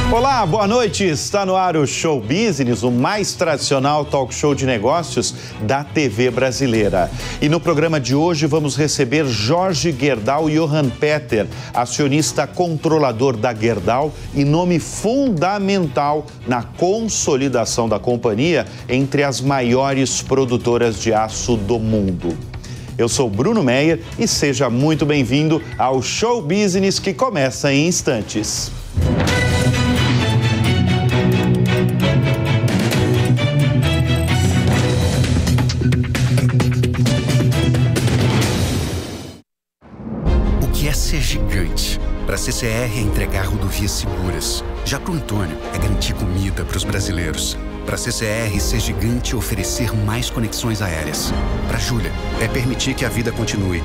Olá, boa noite. Está no ar o Show Business, o mais tradicional talk show de negócios da TV brasileira. E no programa de hoje vamos receber Jorge Gerdau e Johan Peter, acionista controlador da Gerdau e nome fundamental na consolidação da companhia entre as maiores produtoras de aço do mundo. Eu sou Bruno Meyer e seja muito bem-vindo ao Show Business que começa em instantes. Ser gigante. Para a CCR é entregar rodovias seguras. Já para o Antônio é garantir comida para os brasileiros. Para a CCR, ser gigante é oferecer mais conexões aéreas. Para a Júlia, é permitir que a vida continue.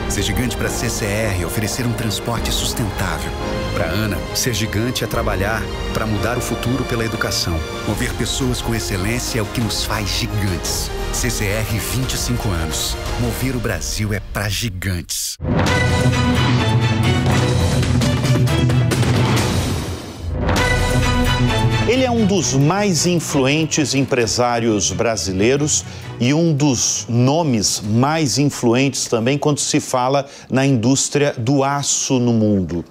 Ser gigante para a CCR é oferecer um transporte sustentável. Para a Ana, ser gigante é trabalhar para mudar o futuro pela educação. Mover pessoas com excelência é o que nos faz gigantes. CCR 25 anos. Mover o Brasil é para gigantes. Ele é um dos mais influentes empresários brasileiros e um dos nomes mais influentes também quando se fala na indústria do aço no mundo.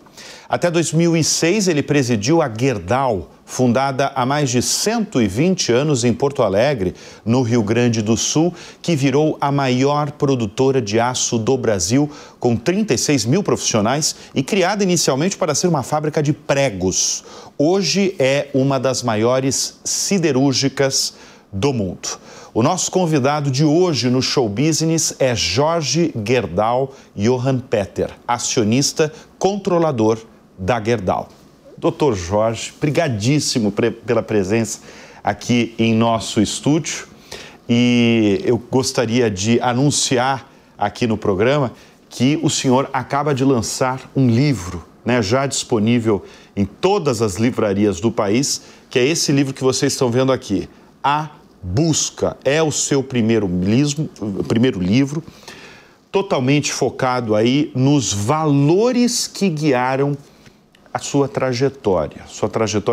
Até 2006, ele presidiu a Gerdau, fundada há mais de 120 anos em Porto Alegre, no Rio Grande do Sul, que virou a maior produtora de aço do Brasil, com 36 mil profissionais e criada inicialmente para ser uma fábrica de pregos. Hoje é uma das maiores siderúrgicas do mundo. O nosso convidado de hoje no Show Business é Jorge Gerdau e Johan Peter, acionista controlador da Gerdau. Doutor Jorge, brigadíssimo pela presença aqui em nosso estúdio e eu gostaria de anunciar aqui no programa que o senhor acaba de lançar um livro, né, já disponível em todas as livrarias do país, que é esse livro que vocês estão vendo aqui, A Busca. É o seu primeiro livro, totalmente focado aí nos valores que guiaram a sua trajetória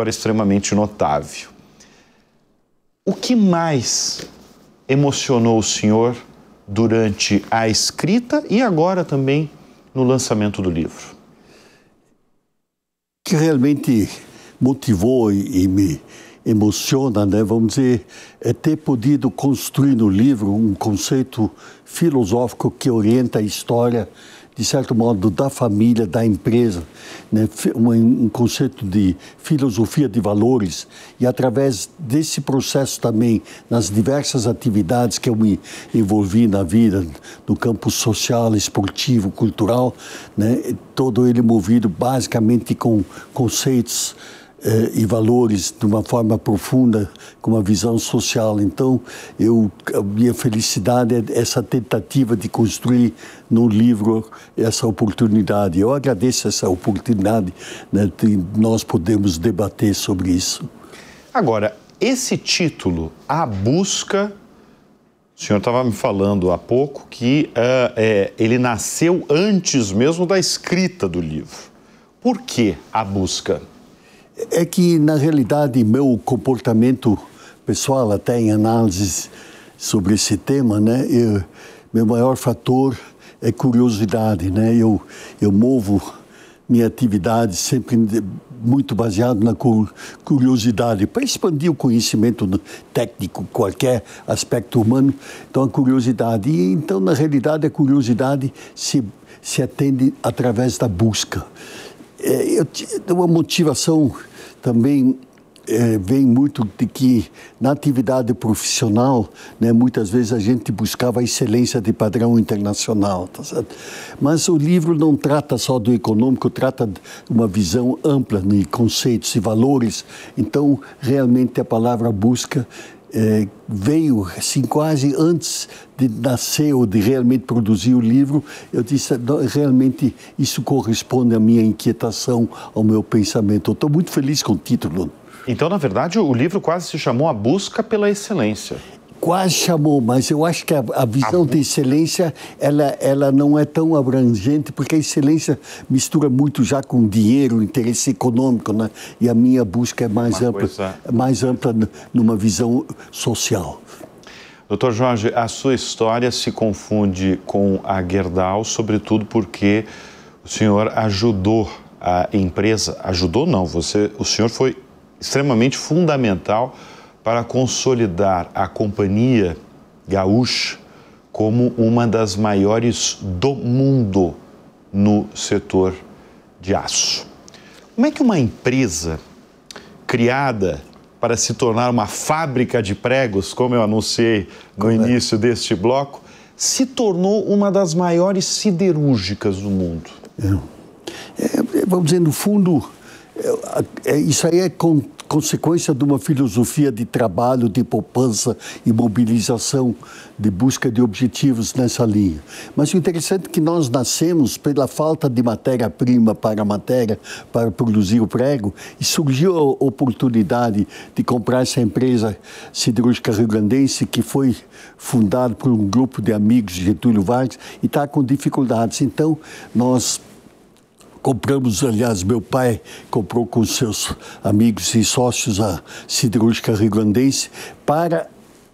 extremamente notável. O que mais emocionou o senhor durante a escrita e agora também no lançamento do livro? Que realmente motivou e me emociona, né? Vamos dizer, é ter podido construir no livro um conceito filosófico que orienta a história, de certo modo, da família, da empresa, né? Um conceito de filosofia de valores e através desse processo também, nas diversas atividades que eu me envolvi na vida, no campo social, esportivo, cultural, né? Todo ele movido basicamente com conceitos e valores de uma forma profunda, com uma visão social. Então, a minha felicidade é essa tentativa de construir no livro essa oportunidade. Eu agradeço essa oportunidade, né, de nós podermos debater sobre isso. Agora, esse título, A Busca, o senhor estava me falando há pouco que ele nasceu antes mesmo da escrita do livro. Por que A Busca? É que, na realidade, meu comportamento pessoal, até em análises sobre esse tema, né, meu maior fator é curiosidade, né? Eu movo minha atividade sempre muito baseado na curiosidade, para expandir o conhecimento técnico, qualquer aspecto humano. Então, a curiosidade. E, então, na realidade, a curiosidade se atende através da busca. Uma motivação também vem muito de que na atividade profissional, né, muitas vezes a gente buscava a excelência de padrão internacional, tá certo? Mas o livro não trata só do econômico, trata de uma visão ampla de conceitos e valores. Então, realmente a palavra busca veio assim quase antes de nascer ou de realmente produzir o livro. Eu disse, realmente isso corresponde à minha inquietação, ao meu pensamento. Eu estou muito feliz com o título. Então, na verdade, o livro quase se chamou A Busca pela Excelência. Quase chamou, mas eu acho que a visão de excelência, ela não é tão abrangente, porque a excelência mistura muito já com dinheiro, interesse econômico, né? E a minha busca é mais ampla numa visão social. Doutor Jorge, a sua história se confunde com a Gerdau, sobretudo porque o senhor ajudou a empresa, ajudou não, o senhor foi extremamente fundamental para consolidar a Companhia Gaúcha como uma das maiores do mundo no setor de aço. Como é que uma empresa criada para se tornar uma fábrica de pregos, como eu anunciei no início deste bloco, se tornou uma das maiores siderúrgicas do mundo? Vamos dizer, no fundo, isso aí é consequência de uma filosofia de trabalho, de poupança e mobilização, de busca de objetivos nessa linha. Mas o interessante é que nós nascemos pela falta de matéria-prima para produzir o prego, e surgiu a oportunidade de comprar essa empresa siderúrgica rio-grandense, que foi fundada por um grupo de amigos de Getúlio Vargas e está com dificuldades. Então, nós compramos, aliás, meu pai comprou com seus amigos e sócios a siderúrgica rio-grandense para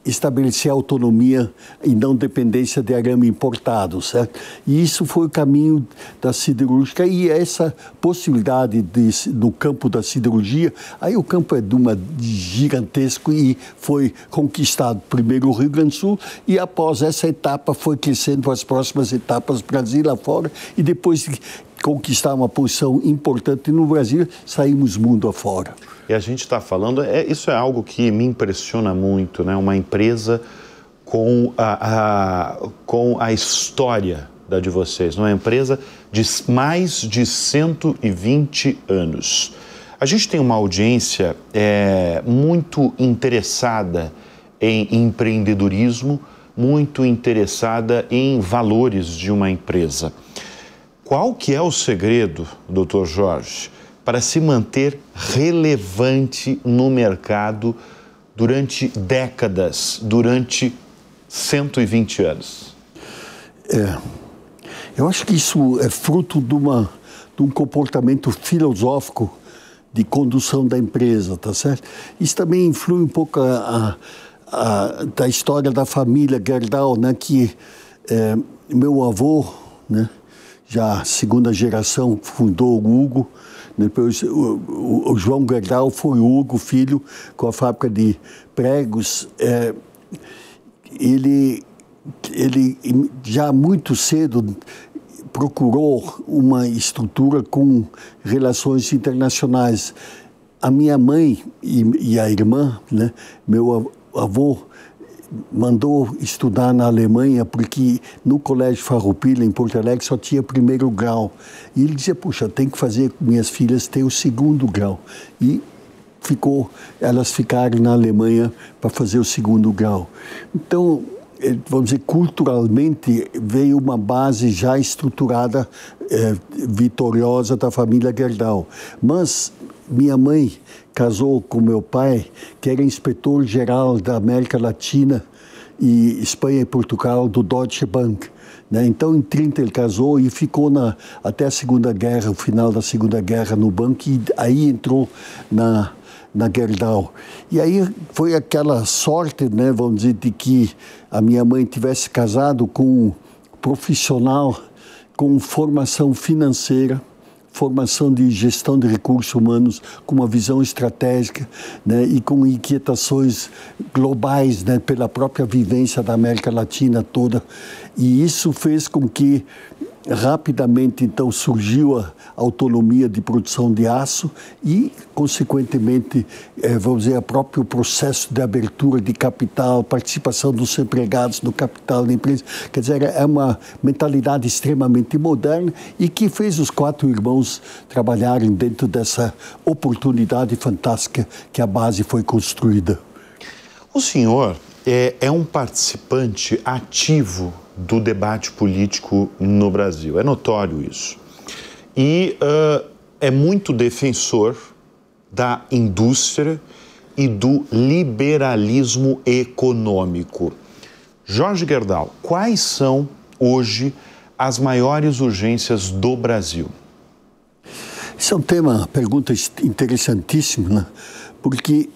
estabelecer autonomia e não dependência de arame importado, certo? E isso foi o caminho da siderúrgica, e essa possibilidade no campo da siderurgia, aí o campo é gigantesco, e foi conquistado primeiro o Rio Grande do Sul, e após essa etapa foi crescendo para as próximas etapas, Brasil lá fora, e depois de conquistar uma posição importante no Brasil, saímos mundo afora. E a gente está falando, isso é algo que me impressiona muito, né? Uma empresa com a história de vocês, uma empresa de mais de 120 anos. A gente tem uma audiência muito interessada em empreendedorismo, muito interessada em valores de uma empresa. Qual que é o segredo, doutor Jorge, para se manter relevante no mercado durante décadas, durante 120 anos? Eu acho que isso é fruto de um comportamento filosófico de condução da empresa, tá certo? Isso também influi um pouco da história da família Gerdau, né? Que meu avô, né? Já segunda geração, fundou o Hugo. Depois o João Gerdau foi o Hugo, filho, com a fábrica de pregos. Ele já muito cedo procurou uma estrutura com relações internacionais. A minha mãe e a irmã, né, meu avô, mandou estudar na Alemanha, porque no Colégio Farroupilha, em Porto Alegre, só tinha primeiro grau. E ele dizia, puxa, tem que fazer minhas filhas ter o segundo grau. E elas ficaram na Alemanha para fazer o segundo grau. Então, vamos dizer, culturalmente, veio uma base já estruturada, vitoriosa da família Gerdau. Mas minha mãe casou com meu pai, que era inspetor-geral da América Latina e Espanha e Portugal do Deutsche Bank, né? Então, em 30 ele casou e ficou até a Segunda Guerra, o final da Segunda Guerra no banco, e aí entrou na Gerdau. E aí foi aquela sorte, né, vamos dizer, de que a minha mãe tivesse casado com um profissional com formação financeira, formação de gestão de recursos humanos, com uma visão estratégica, né, e com inquietações globais, né, pela própria vivência da América Latina toda. E isso fez com que rapidamente, então, surgiu a autonomia de produção de aço e, consequentemente, vamos dizer, o próprio processo de abertura de capital, participação dos empregados no capital da empresa. Quer dizer, é uma mentalidade extremamente moderna e que fez os 4 irmãos trabalharem dentro dessa oportunidade fantástica que a base foi construída. O senhor é um participante ativo do debate político no Brasil. É notório isso. E é muito defensor da indústria e do liberalismo econômico. Jorge Gerdau, quais são hoje as maiores urgências do Brasil? Isso é uma pergunta interessantíssima, né? Porque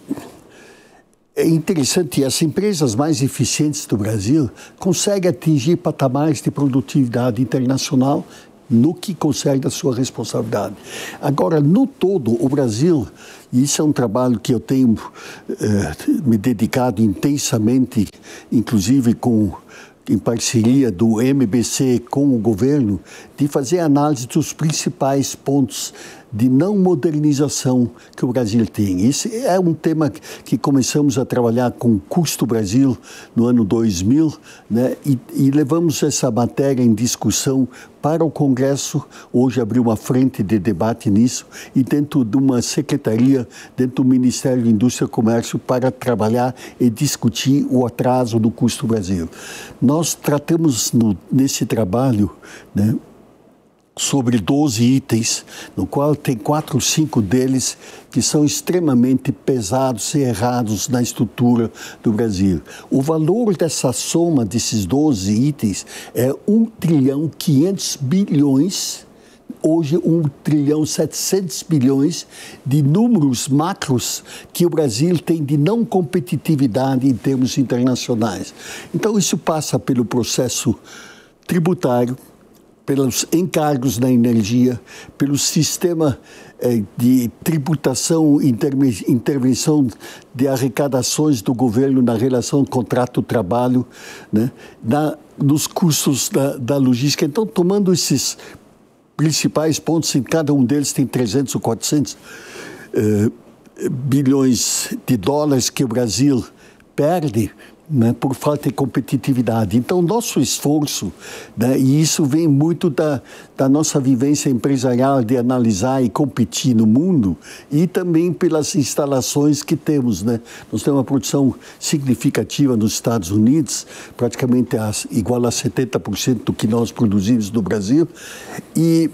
é interessante, as empresas mais eficientes do Brasil conseguem atingir patamares de produtividade internacional no que concerne a sua responsabilidade. Agora, no todo, o Brasil, e isso é um trabalho que eu tenho me dedicado intensamente, inclusive em parceria do MBC com o governo, de fazer análise dos principais pontos de não modernização que o Brasil tem. Esse é um tema que começamos a trabalhar com o Custo Brasil no ano 2000, né? E levamos essa matéria em discussão para o Congresso. Hoje abriu uma frente de debate nisso e dentro de uma secretaria, dentro do Ministério da Indústria e Comércio, para trabalhar e discutir o atraso do Custo Brasil. Nós tratamos nesse trabalho, né, sobre 12 itens, no qual tem 4 ou 5 deles que são extremamente pesados e errados na estrutura do Brasil. O valor dessa soma desses 12 itens é 1.500 bilhões, hoje 1.700 bilhões de números macros que o Brasil tem de não competitividade em termos internacionais. Então isso passa pelo processo tributário, pelos encargos na energia, pelo sistema de tributação, intervenção de arrecadações do governo na relação contrato-trabalho, né, nos custos da logística. Então, tomando esses principais pontos, em cada um deles tem 300 ou 400 bilhões de dólares que o Brasil perde, né, por falta de competitividade. Então, nosso esforço, né, e isso vem muito da nossa vivência empresarial de analisar e competir no mundo e também pelas instalações que temos, né? Nós temos uma produção significativa nos Estados Unidos, praticamente igual a 70% do que nós produzimos no Brasil. E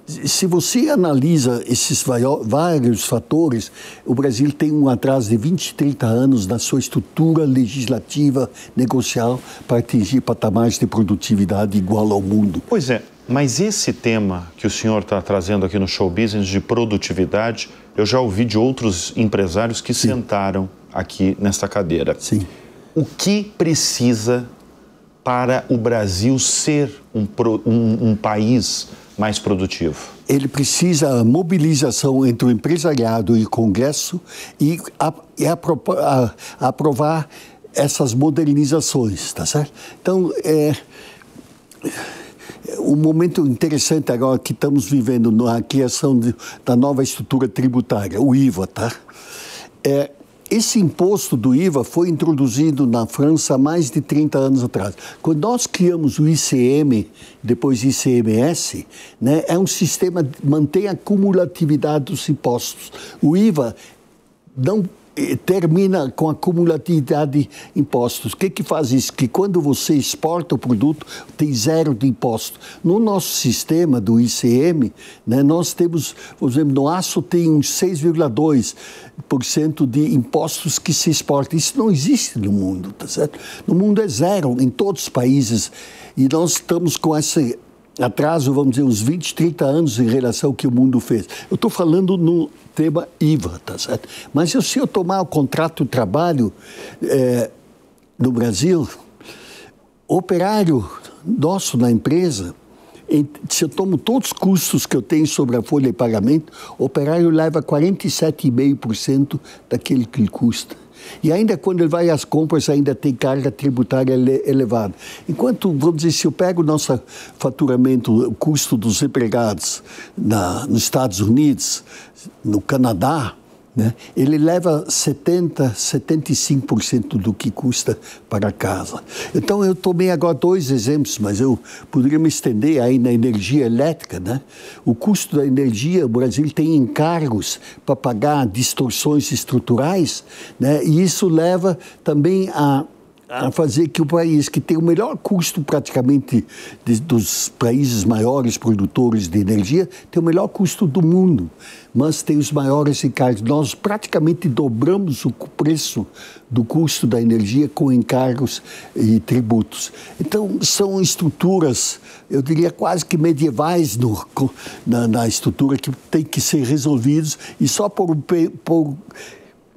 se você analisa esses vários fatores, o Brasil tem um atraso de 20, 30 anos na sua estrutura legislativa, negocial, para atingir patamares de produtividade igual ao mundo. Pois é, mas esse tema que o senhor está trazendo aqui no Show Business de produtividade, eu já ouvi de outros empresários que Sim. sentaram aqui nesta cadeira. Sim. O que precisa para o Brasil ser um país mais produtivo? Ele precisa mobilização entre o empresariado e o Congresso e aprovar essas modernizações, tá certo? Então, um momento interessante agora que estamos vivendo na criação da nova estrutura tributária, o IVA, tá? Esse imposto do IVA foi introduzido na França há mais de 30 anos atrás. Quando nós criamos o ICM, depois ICMS, né, é um sistema que mantém a cumulatividade dos impostos. O IVA não termina com a cumulatividade de impostos. O que faz isso? Que quando você exporta o produto, tem 0 de imposto. No nosso sistema do ICM, né, nós temos, por exemplo, no aço tem uns 6,2% de impostos que se exportam. Isso não existe no mundo, tá certo? No mundo é 0 em todos os países. E nós estamos com esse atraso, vamos dizer, uns 20, 30 anos em relação ao que o mundo fez. Eu estou falando no tema IVA, tá certo? Mas se eu tomar o contrato de trabalho no Brasil, operário nosso na empresa, se eu tomo todos os custos que eu tenho sobre a folha de pagamento, o operário leva 47,5% daquele que ele custa. E ainda quando ele vai às compras, ainda tem carga tributária elevada. Enquanto, vamos dizer, se eu pego o nosso faturamento, o custo dos empregados nos Estados Unidos, no Canadá, né, ele leva 75% do que custa para casa. Então, eu tomei agora 2 exemplos, mas eu poderia me estender aí na energia elétrica, né? O custo da energia, o Brasil tem encargos para pagar distorções estruturais, né? E isso leva também a a fazer que o país que tem o melhor custo praticamente dos países maiores produtores de energia, tem o melhor custo do mundo, mas tem os maiores encargos. Nós praticamente dobramos o preço do custo da energia com encargos e tributos. Então, são estruturas, eu diria, quase que medievais na estrutura que tem que ser resolvidos, e só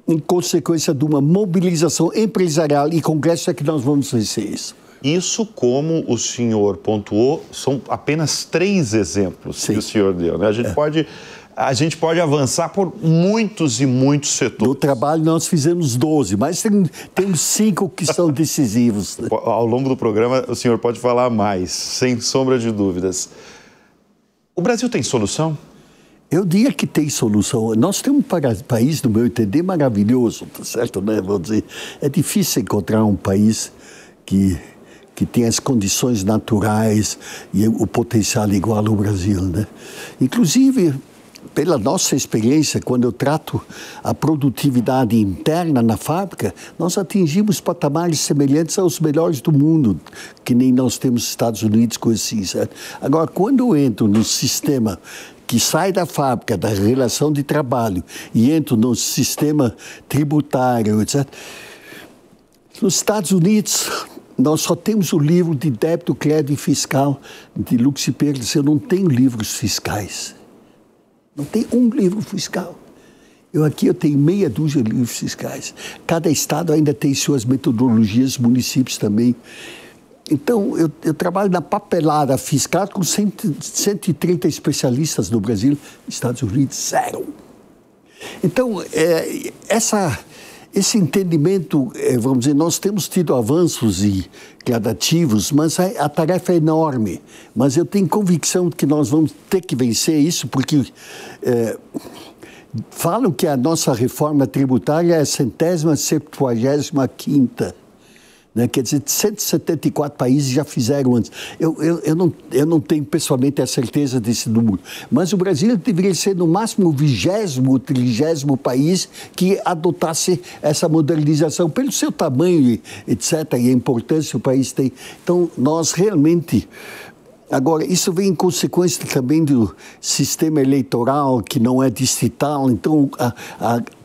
em consequência de uma mobilização empresarial e congresso é que nós vamos vencer isso. Isso, como o senhor pontuou, são apenas 3 exemplos que o senhor deu, né? A gente pode avançar por muitos e muitos setores. No trabalho nós fizemos 12, mas temos 5 que são decisivos. Ao longo do programa o senhor pode falar mais, sem sombra de dúvidas. O Brasil tem solução? Eu diria que tem solução. Nós temos um país, no meu entender, maravilhoso, tá certo, né? Vou dizer, é difícil encontrar um país que tem as condições naturais e o potencial igual ao Brasil, né? Inclusive, pela nossa experiência, quando eu trato a produtividade interna na fábrica, nós atingimos patamares semelhantes aos melhores do mundo, que nem nós temos nos Estados Unidos, coisa assim, certo? Agora, quando eu entro no sistema que sai da fábrica, da relação de trabalho, e entro no sistema tributário, etc. Nos Estados Unidos, nós só temos o livro de débito, crédito e fiscal de Lux e Perkins. Eu não tenho livros fiscais. Não tem um livro fiscal. Eu tenho meia dúzia de livros fiscais. Cada estado ainda tem suas metodologias, municípios também. Então, eu trabalho na papelada fiscal com 130 especialistas no Brasil, Estados Unidos, 0. Então, esse entendimento, vamos dizer, nós temos tido avanços gradativos, mas a tarefa é enorme. Mas eu tenho convicção que nós vamos ter que vencer isso, porque falam que a nossa reforma tributária é a 175ª. Né? Quer dizer, 174 países já fizeram antes. Eu não tenho pessoalmente a certeza desse número, mas o Brasil deveria ser no máximo o 20º ou 30º país que adotasse essa modernização, pelo seu tamanho, etc., e a importância que o país tem. Então, nós realmente... Agora, isso vem em consequência também do sistema eleitoral, que não é distrital. Então,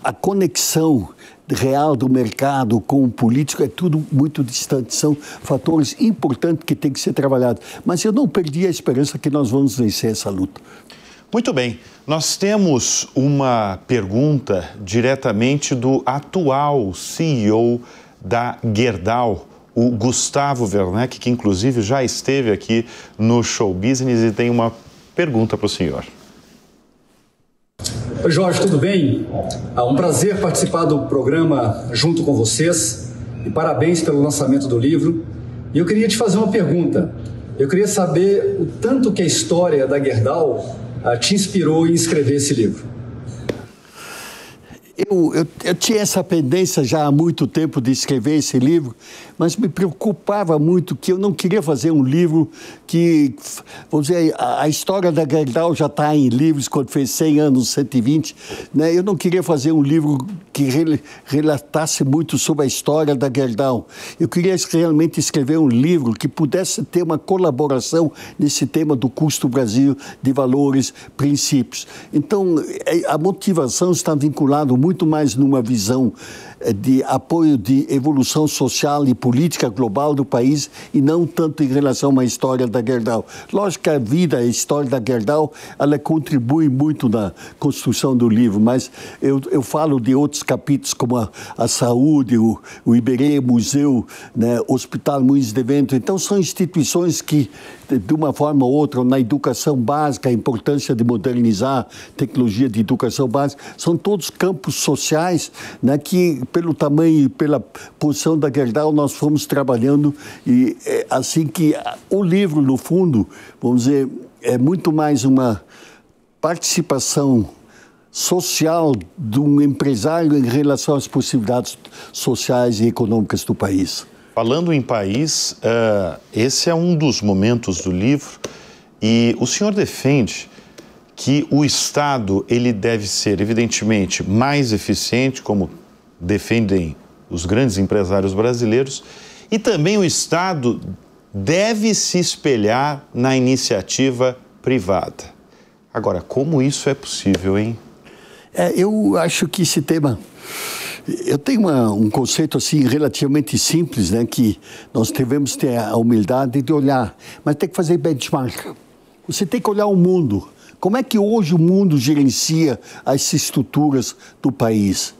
a conexão real do mercado com o político é tudo muito distante. São fatores importantes que têm que ser trabalhados. Mas eu não perdi a esperança que nós vamos vencer essa luta. Muito bem. Nós temos uma pergunta diretamente do atual CEO da Gerdau, o Gustavo Werneck, que inclusive já esteve aqui no Show Business e tem uma pergunta para o senhor. Oi, Jorge, tudo bem? Um prazer participar do programa junto com vocês e parabéns pelo lançamento do livro. E eu queria te fazer uma pergunta. Eu queria saber o tanto que a história da Gerdau te inspirou em escrever esse livro. Eu tinha essa pendência já há muito tempo de escrever esse livro, mas me preocupava muito que eu não queria fazer um livro que, vamos dizer, a história da Gerdau já está em livros quando fez 100 anos, 120, né? Eu não queria fazer um livro que relatasse muito sobre a história da Gerdau. Eu queria realmente escrever um livro que pudesse ter uma colaboração nesse tema do custo Brasil, de valores, princípios. Então, a motivação está vinculada muito mais numa visão de apoio de evolução social e política global do país e não tanto em relação a uma história da Gerdau. Lógico que a vida, a história da Gerdau, ela contribui muito na construção do livro, mas eu falo de outros capítulos como a saúde, o Iberê Museu, né, Hospital Moinhos de Vento. Então são instituições que, de uma forma ou outra, na educação básica, a importância de modernizar tecnologia de educação básica, são todos campos sociais, né, que pelo tamanho e pela posição da Gerdau nós fomos trabalhando, e assim que o livro, no fundo, vamos dizer, é muito mais uma participação social de um empresário em relação às possibilidades sociais e econômicas do país. Falando em país, esse é um dos momentos do livro e o senhor defende que o Estado ele deve ser, evidentemente, mais eficiente, como defendem os grandes empresários brasileiros, E também o Estado deve se espelhar na iniciativa privada. Agora, como isso é possível, hein? Eu acho que esse tema... Eu tenho um conceito assim relativamente simples, né, que nós devemos ter a humildade de olhar, mas tem que fazer benchmark. Você tem que olhar o mundo. Como é que hoje o mundo gerencia as estruturas do país?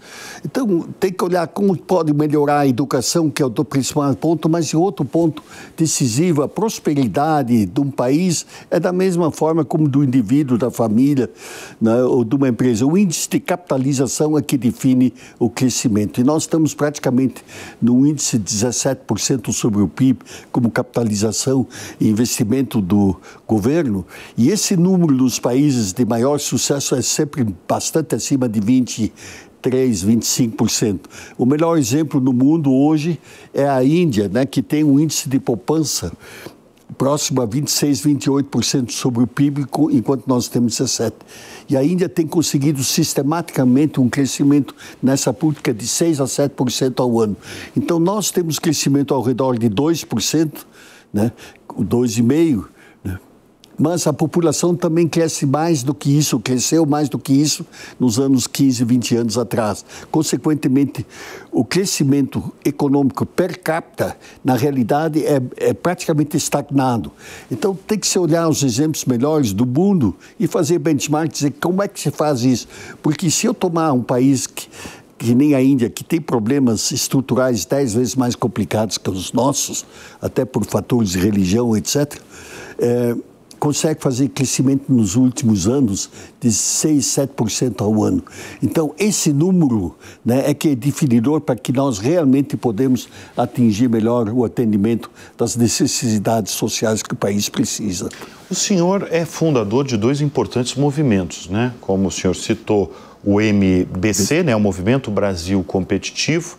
Então, tem que olhar como pode melhorar a educação, que é o principal ponto, mas outro ponto decisivo, a prosperidade de um país é da mesma forma como do indivíduo, da família, né, ou de uma empresa. O índice de capitalização é que define o crescimento. E nós estamos praticamente no índice de 17% sobre o PIB, como capitalização e investimento do governo. E esse número dos países de maior sucesso é sempre bastante acima de 25%. O melhor exemplo no mundo hoje é a Índia, né, que tem um índice de poupança próximo a 26%, 28% sobre o PIB, enquanto nós temos 17%. E a Índia tem conseguido sistematicamente um crescimento nessa política de 6% a 7% ao ano. Então, nós temos crescimento ao redor de 2%, né, 2,5%, mas a população também cresce mais do que isso, cresceu mais do que isso nos anos 15, 20 anos atrás. Consequentemente, o crescimento econômico per capita, na realidade, é praticamente estagnado. Então, tem que se olhar os exemplos melhores do mundo e fazer benchmark, dizer como é que se faz isso. Porque se eu tomar um país que nem a Índia, que tem problemas estruturais 10 vezes mais complicados que os nossos, até por fatores de religião, etc., consegue fazer crescimento nos últimos anos de 6%, 7% ao ano. Então, esse número, né, é que é definidor para que nós realmente podemos atingir melhor o atendimento das necessidades sociais que o país precisa. O senhor é fundador de 2 importantes movimentos, né? Como o senhor citou, o MBC, né, o Movimento Brasil Competitivo,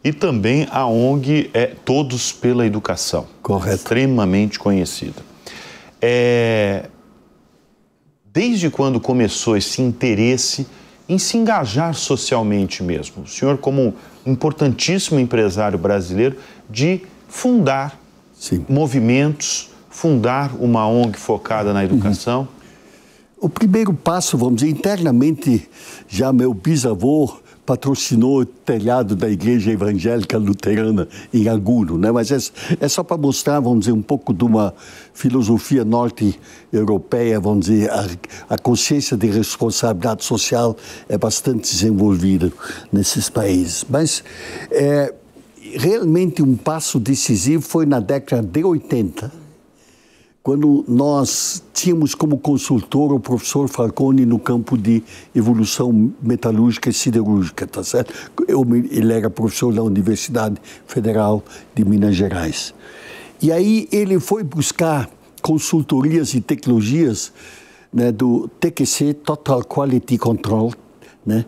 e também a ONG Todos pela Educação. Correto. Extremamente conhecida. Desde quando começou esse interesse em se engajar socialmente mesmo? O senhor, como um importantíssimo empresário brasileiro, de fundar movimentos, fundar uma ONG focada na educação? O primeiro passo, vamos dizer, internamente, já meu bisavô patrocinou o telhado da Igreja Evangélica Luterana em Aguro, né? Mas é só para mostrar, vamos dizer, um pouco de uma filosofia norte-europeia, vamos dizer, a consciência de responsabilidade social é bastante desenvolvida nesses países. Mas realmente um passo decisivo foi na década de 80, quando nós tínhamos como consultor o professor Falcone no campo de evolução metalúrgica e siderúrgica, tá certo? Ele era professor da Universidade Federal de Minas Gerais. E aí ele foi buscar consultorias e tecnologias, né, do TQC, Total Quality Control, né,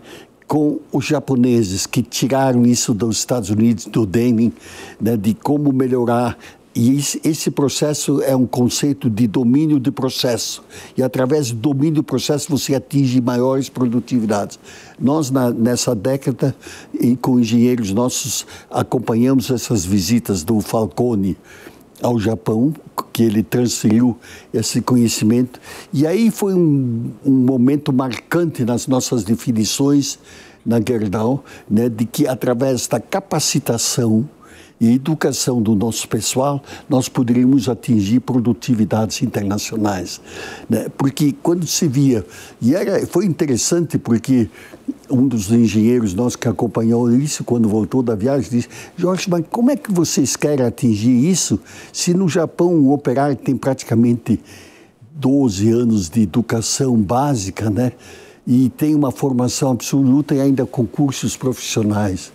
com os japoneses que tiraram isso dos Estados Unidos, do Deming, né, de como melhorar. E esse processo é um conceito de domínio de processo. E através do domínio do processo você atinge maiores produtividades. Nós, nessa década, com engenheiros nossos, acompanhamos essas visitas do Falcone ao Japão, que ele transferiu esse conhecimento. E aí foi um momento marcante nas nossas definições na Gerdau, né, de que através da capacitação e educação do nosso pessoal, nós poderíamos atingir produtividades internacionais, né? Porque quando se via, foi interessante porque um dos engenheiros nossos que acompanhou isso, quando voltou da viagem, disse: Jorge, mas como é que vocês querem atingir isso se no Japão um operário tem praticamente 12 anos de educação básica, né? E tem uma formação absoluta e ainda com cursos profissionais.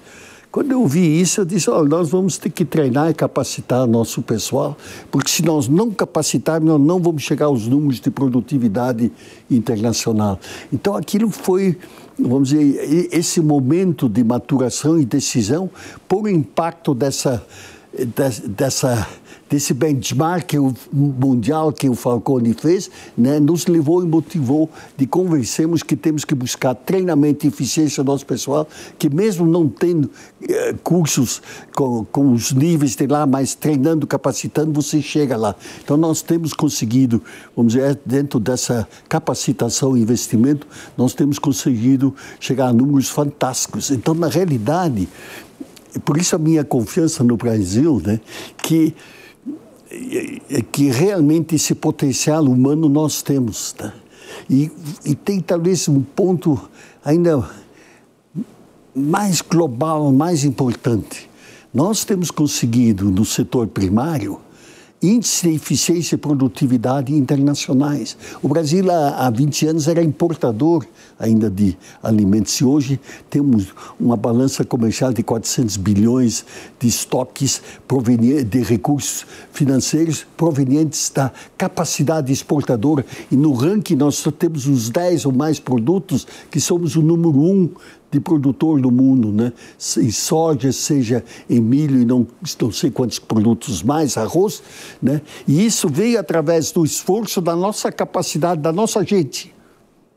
Quando eu vi isso, eu disse: olha, nós vamos ter que treinar e capacitar nosso pessoal, porque se nós não capacitarmos, nós não vamos chegar aos números de produtividade internacional. Então, aquilo foi, vamos dizer, esse momento de maturação e decisão por impacto desse benchmark mundial que o Falcone fez, né, nos levou e motivou de convencermos que temos que buscar treinamento e eficiência do nosso pessoal, que mesmo não tendo cursos com os níveis de lá, mas treinando, capacitando, você chega lá. Então nós temos conseguido, vamos dizer, dentro dessa capacitação e investimento, nós temos conseguido chegar a números fantásticos. Então, na realidade, por isso a minha confiança no Brasil, né, que realmente esse potencial humano nós temos. Tá? E tem talvez um ponto ainda mais global, mais importante. Nós temos conseguido, no setor primário, índices de eficiência e produtividade internacionais. O Brasil, há 20 anos, era importador ainda de alimentos. E hoje temos uma balança comercial de 400 bilhões de estoques de recursos financeiros provenientes da capacidade exportadora. E no ranking nós só temos uns 10 ou mais produtos que somos o número 1 de produtor no mundo, né? Em soja, seja em milho e não sei quantos produtos mais, arroz, né? E isso veio através do esforço da nossa capacidade, da nossa gente,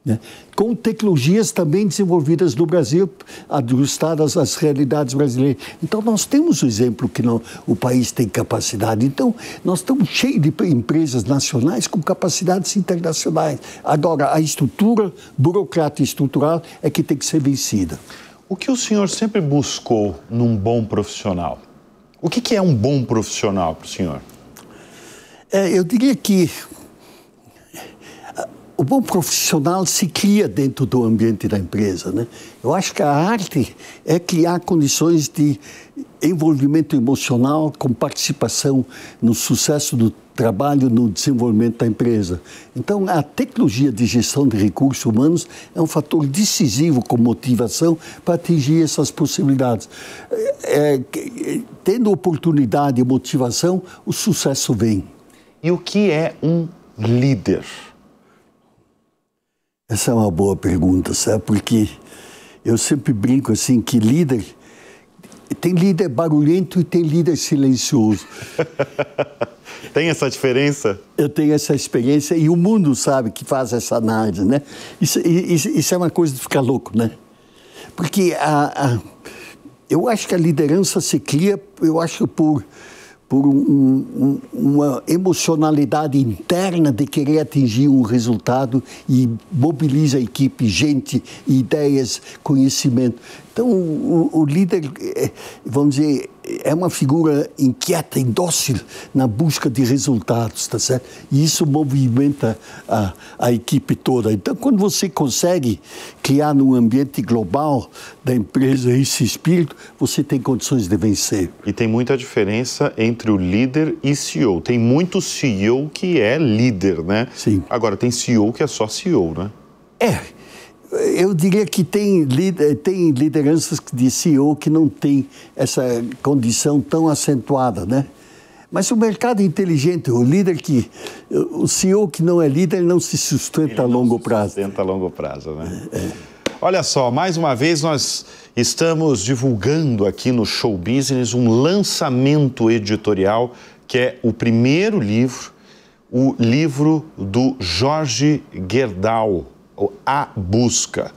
né? Com tecnologias também desenvolvidas no Brasil, ajustadas às realidades brasileiras. Então, nós temos o exemplo que o país tem capacidade. Então, nós estamos cheios de empresas nacionais com capacidades internacionais. Agora, a estrutura burocrática e estrutural é que tem que ser vencida. O que o senhor sempre buscou num bom profissional? O que é um bom profissional para o senhor? Eu diria que o bom profissional se cria dentro do ambiente da empresa, né? Eu acho que a arte é criar condições de envolvimento emocional com participação no sucesso do trabalho, no desenvolvimento da empresa. Então, a tecnologia de gestão de recursos humanos é um fator decisivo com motivação para atingir essas possibilidades. Tendo oportunidade e motivação, o sucesso vem. E o que é um líder? Essa é uma boa pergunta, sabe? Porque eu sempre brinco assim que líder... Tem líder barulhento e tem líder silencioso. Tem essa diferença? Eu tenho essa experiência e o mundo sabe que faz essa análise, né? Isso é uma coisa de ficar louco, né? Porque eu acho que a liderança se cria, eu acho, por uma emocionalidade interna de querer atingir um resultado e mobiliza a equipe, gente, ideias, conhecimento. Então, o líder, vamos dizer, é uma figura inquieta e dócil na busca de resultados, tá certo? E isso movimenta a equipe toda. Então, quando você consegue criar num ambiente global da empresa esse espírito, você tem condições de vencer. E tem muita diferença entre o líder e CEO. Tem muito CEO que é líder, né? Sim. Agora, tem CEO que é só CEO, né? Eu diria que tem lideranças de CEO que não tem essa condição tão acentuada, né? Mas o mercado é inteligente, o CEO que não é líder não se sustenta a longo prazo. Sustenta a longo prazo, né? Olha só, mais uma vez nós estamos divulgando aqui no Show Business um lançamento editorial que é o primeiro livro, o livro do Jorge Gerdau, A Busca.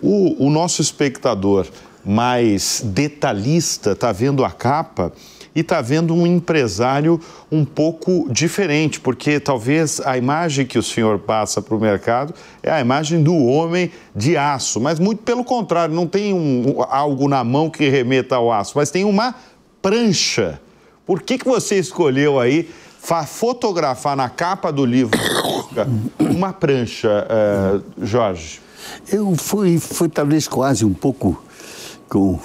O nosso espectador mais detalhista está vendo a capa e está vendo um empresário um pouco diferente, porque talvez a imagem que o senhor passa para o mercado é a imagem do homem de aço, mas muito pelo contrário, não tem algo na mão que remeta ao aço, mas tem uma prancha. Por que você escolheu aí fotografar na capa do livro uma prancha, Jorge? Eu fui talvez quase um pouco com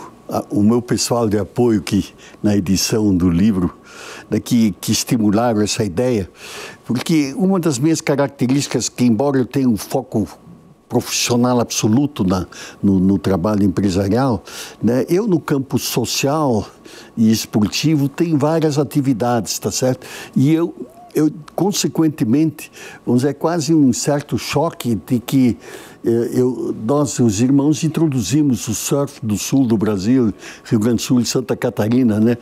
o meu pessoal de apoio que na edição do livro, que estimularam essa ideia, porque uma das minhas características, que embora eu tenha um foco profissional absoluto no trabalho empresarial, né, eu no campo social e esportivo tenho várias atividades, tá certo? E eu consequentemente, vamos dizer, quase um certo choque de que Nós, os irmãos, introduzimos o surf do sul do Brasil, Rio Grande do Sul e Santa Catarina, né?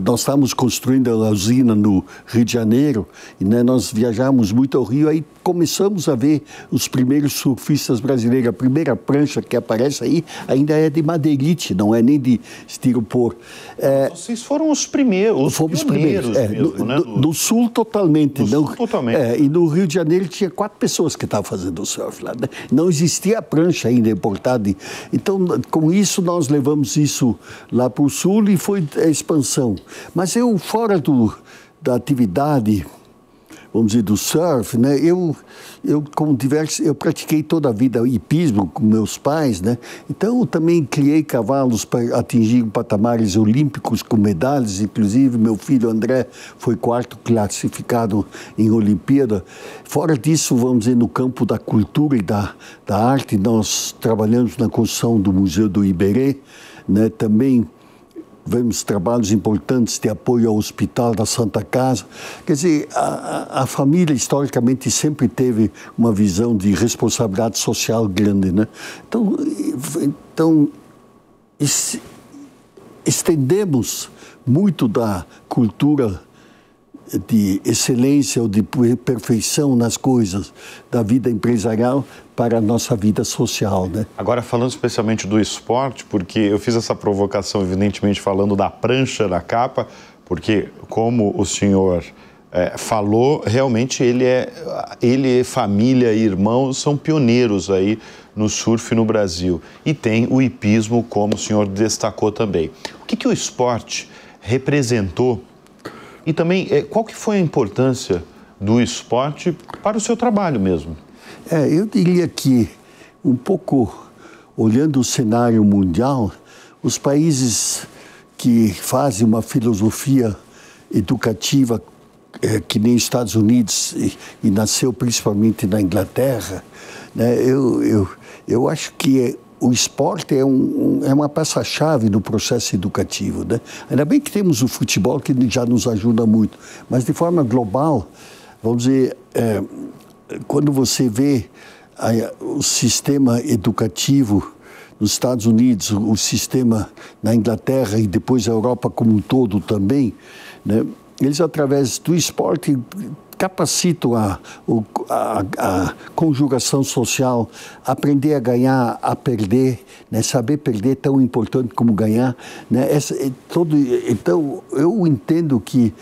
Nós estávamos construindo a usina no Rio de Janeiro, e né, nós viajamos muito ao Rio, aí começamos a ver os primeiros surfistas brasileiros. A primeira prancha que aparece aí ainda é de madeirite, não é nem de estiropor. Vocês foram os primeiros, fomos primeiros mesmo, né? Do sul totalmente. Do sul totalmente. E no Rio de Janeiro tinha 4 pessoas que estavam fazendo surf lá, né? Não existia a prancha ainda importada. Então, com isso, nós levamos isso lá para o sul e foi a expansão. Mas eu, fora da atividade, vamos dizer, do surf, né? Eu pratiquei toda a vida hipismo com meus pais, né? Então, eu também criei cavalos para atingir patamares olímpicos com medalhas. Inclusive, meu filho André foi 4º classificado em Olimpíada. Fora disso, vamos dizer, no campo da cultura e da arte, nós trabalhamos na construção do Museu do Iberê, né? Também vemos trabalhos importantes de apoio ao Hospital da Santa Casa. Quer dizer, a família historicamente sempre teve uma visão de responsabilidade social grande, né? Então estendemos muito da cultura de excelência ou de perfeição nas coisas da vida empresarial para a nossa vida social, né? Agora, falando especialmente do esporte, porque eu fiz essa provocação, evidentemente, falando da prancha na capa, porque, como o senhor falou, realmente ele, família e irmãos são pioneiros aí no surf no Brasil. E tem o hipismo, como o senhor destacou também. O que o esporte representou e também qual que foi a importância do esporte para o seu trabalho mesmo? Eu diria que, um pouco olhando o cenário mundial, os países que fazem uma filosofia educativa que nem os Estados Unidos e nasceu principalmente na Inglaterra, né? Eu acho que o esporte é uma peça-chave no processo educativo, né? Ainda bem que temos o futebol, que já nos ajuda muito, mas de forma global, vamos dizer, quando você vê o sistema educativo nos Estados Unidos, o sistema na Inglaterra e depois a Europa como um todo também, né? Eles, através do esporte, capacitam a conjugação social, aprender a ganhar, a perder, né? Saber perder é tão importante como ganhar, né? Então, eu entendo que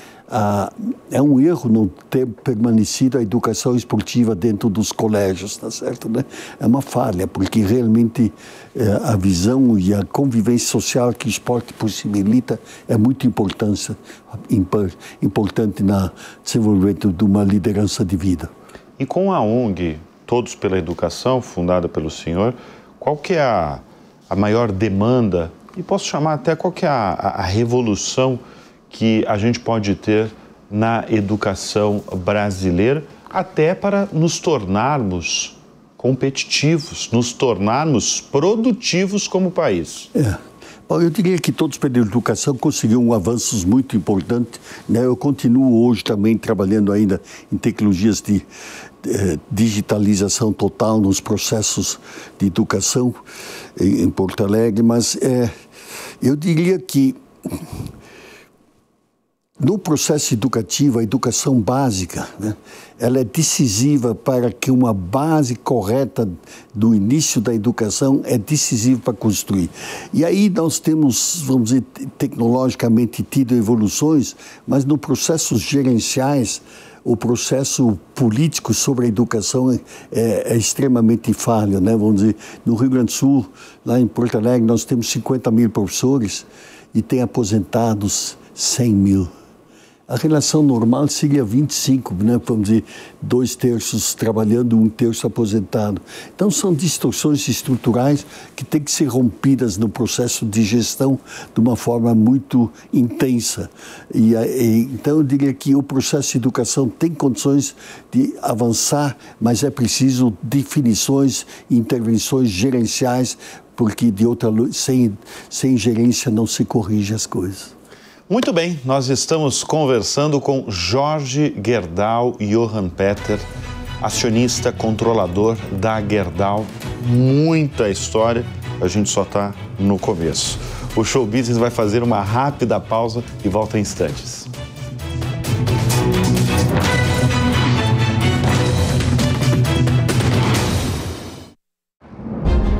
é um erro não ter permanecido a educação esportiva dentro dos colégios, tá certo, né? É uma falha, porque realmente a visão e a convivência social que o esporte possibilita é muito importante no desenvolvimento de uma liderança de vida. E com a ONG Todos pela Educação, fundada pelo senhor, qual que é a maior demanda, e posso chamar até qual que é a revolução que a gente pode ter na educação brasileira, até para nos tornarmos competitivos, nos tornarmos produtivos como país? Bom, eu diria que Todos pela Educação conseguiu avanços muito importantes, né? Eu continuo hoje também trabalhando ainda em tecnologias de digitalização total nos processos de educação em Porto Alegre, mas eu diria que no processo educativo, a educação básica, né, ela é decisiva para que uma base correta do início da educação é decisiva para construir. E aí nós temos, vamos dizer, tecnologicamente tido evoluções, mas no processos gerenciais, o processo político sobre a educação é extremamente falho, né? Vamos dizer, no Rio Grande do Sul, lá em Porto Alegre, nós temos 50 mil professores e tem aposentados 100 mil. A relação normal seria 25, né? Vamos dizer, 2/3 trabalhando, 1/3 aposentado. Então, são distorções estruturais que têm que ser rompidas no processo de gestão de uma forma muito intensa. Então, eu diria que o processo de educação tem condições de avançar, mas é preciso definições, intervenções gerenciais, porque sem gerência não se corrige as coisas. Muito bem, nós estamos conversando com Jorge Gerdau Johan Peter, acionista controlador da Gerdau. Muita história, a gente só está no começo. O Show Business vai fazer uma rápida pausa e volta em instantes.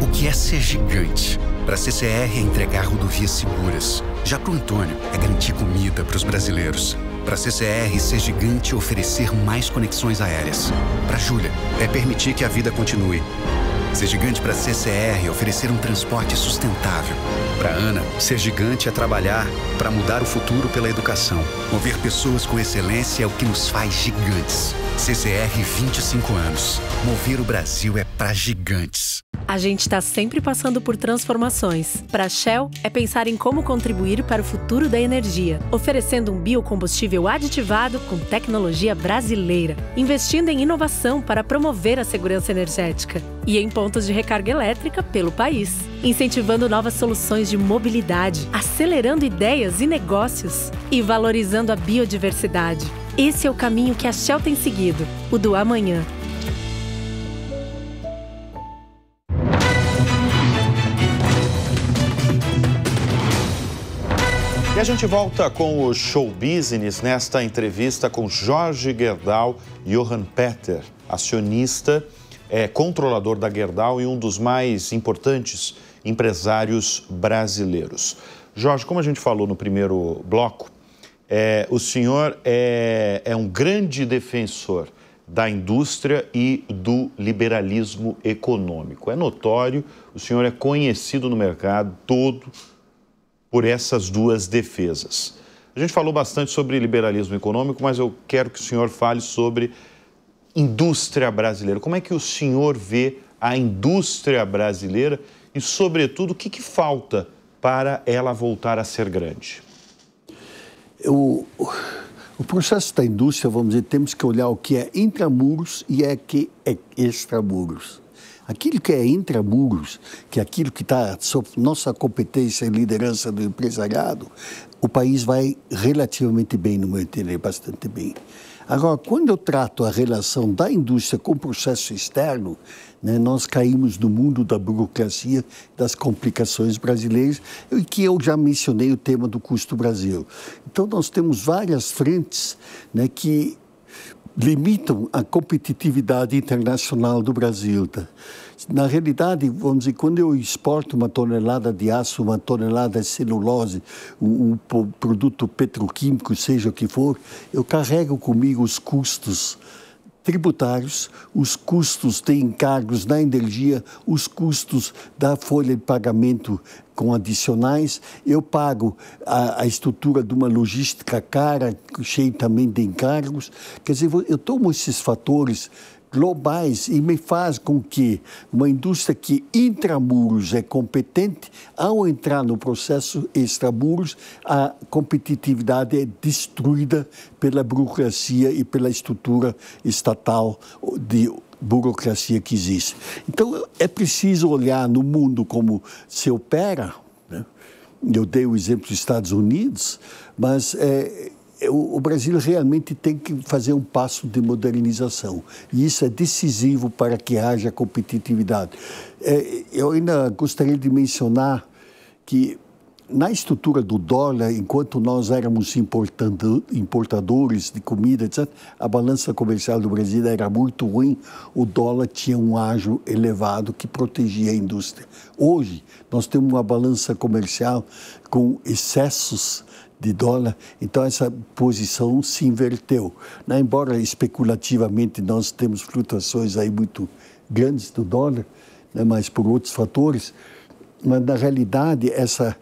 O que é ser gigante? Para a CCR é entregar rodovias seguras. Já para o Antônio é garantir comida para os brasileiros. Para a CCR, ser gigante é oferecer mais conexões aéreas. Para a Júlia, é permitir que a vida continue. Ser gigante para a CCR é oferecer um transporte sustentável. Para a Ana, ser gigante é trabalhar para mudar o futuro pela educação. Mover pessoas com excelência é o que nos faz gigantes. CCR 25 anos. Mover o Brasil é para gigantes. A gente está sempre passando por transformações. Para a Shell, é pensar em como contribuir para o futuro da energia, oferecendo um biocombustível aditivado com tecnologia brasileira, investindo em inovação para promover a segurança energética e em pontos de recarga elétrica pelo país, incentivando novas soluções de mobilidade, acelerando ideias e negócios e valorizando a biodiversidade. Esse é o caminho que a Shell tem seguido, o do amanhã. E a gente volta com o Show Business nesta entrevista com Jorge Gerdau e Johan Peter, acionista, controlador da Gerdau e um dos mais importantes empresários brasileiros. Jorge, como a gente falou no primeiro bloco, o senhor é um grande defensor da indústria e do liberalismo econômico. É notório, o senhor é conhecido no mercado todo por essas duas defesas. A gente falou bastante sobre liberalismo econômico, mas eu quero que o senhor fale sobre indústria brasileira. Como é que o senhor vê a indústria brasileira e, sobretudo, o que falta para ela voltar a ser grande? O processo da indústria, vamos dizer, temos que olhar o que é intramuros e o que é extramuros. Aquilo que é intramuros, que é aquilo que está sob nossa competência e liderança do empresariado, o país vai relativamente bem, no meu entender, bastante bem. Agora, quando eu trato a relação da indústria com o processo externo, né, nós caímos no mundo da burocracia, das complicações brasileiras, e que eu já mencionei o tema do custo Brasil. Então, nós temos várias frentes, né, que limitam a competitividade internacional do Brasil. Tá? Na realidade, vamos dizer, quando eu exporto uma tonelada de aço, uma tonelada de celulose, um produto petroquímico, seja o que for, eu carrego comigo os custos tributários, os custos de encargos na energia, os custos da folha de pagamento com adicionais, eu pago a estrutura de uma logística cara, cheia também de encargos. Quer dizer, eu tomo esses fatores globais e me faz com que uma indústria que intramuros é competente, ao entrar no processo extramuros, a competitividade é destruída pela burocracia e pela estrutura estatal de burocracia que existe. Então, é preciso olhar no mundo como se opera, né? Eu dei o exemplo dos Estados Unidos, mas o Brasil realmente tem que fazer um passo de modernização. E isso é decisivo para que haja competitividade. Eu ainda gostaria de mencionar que, na estrutura do dólar, enquanto nós éramos importadores de comida, etc., a balança comercial do Brasil era muito ruim, o dólar tinha um ágio elevado que protegia a indústria. Hoje, nós temos uma balança comercial com excessos de dólar, então essa posição se inverteu. Embora especulativamente nós temos flutuações aí muito grandes do dólar, mas por outros fatores, mas na realidade essa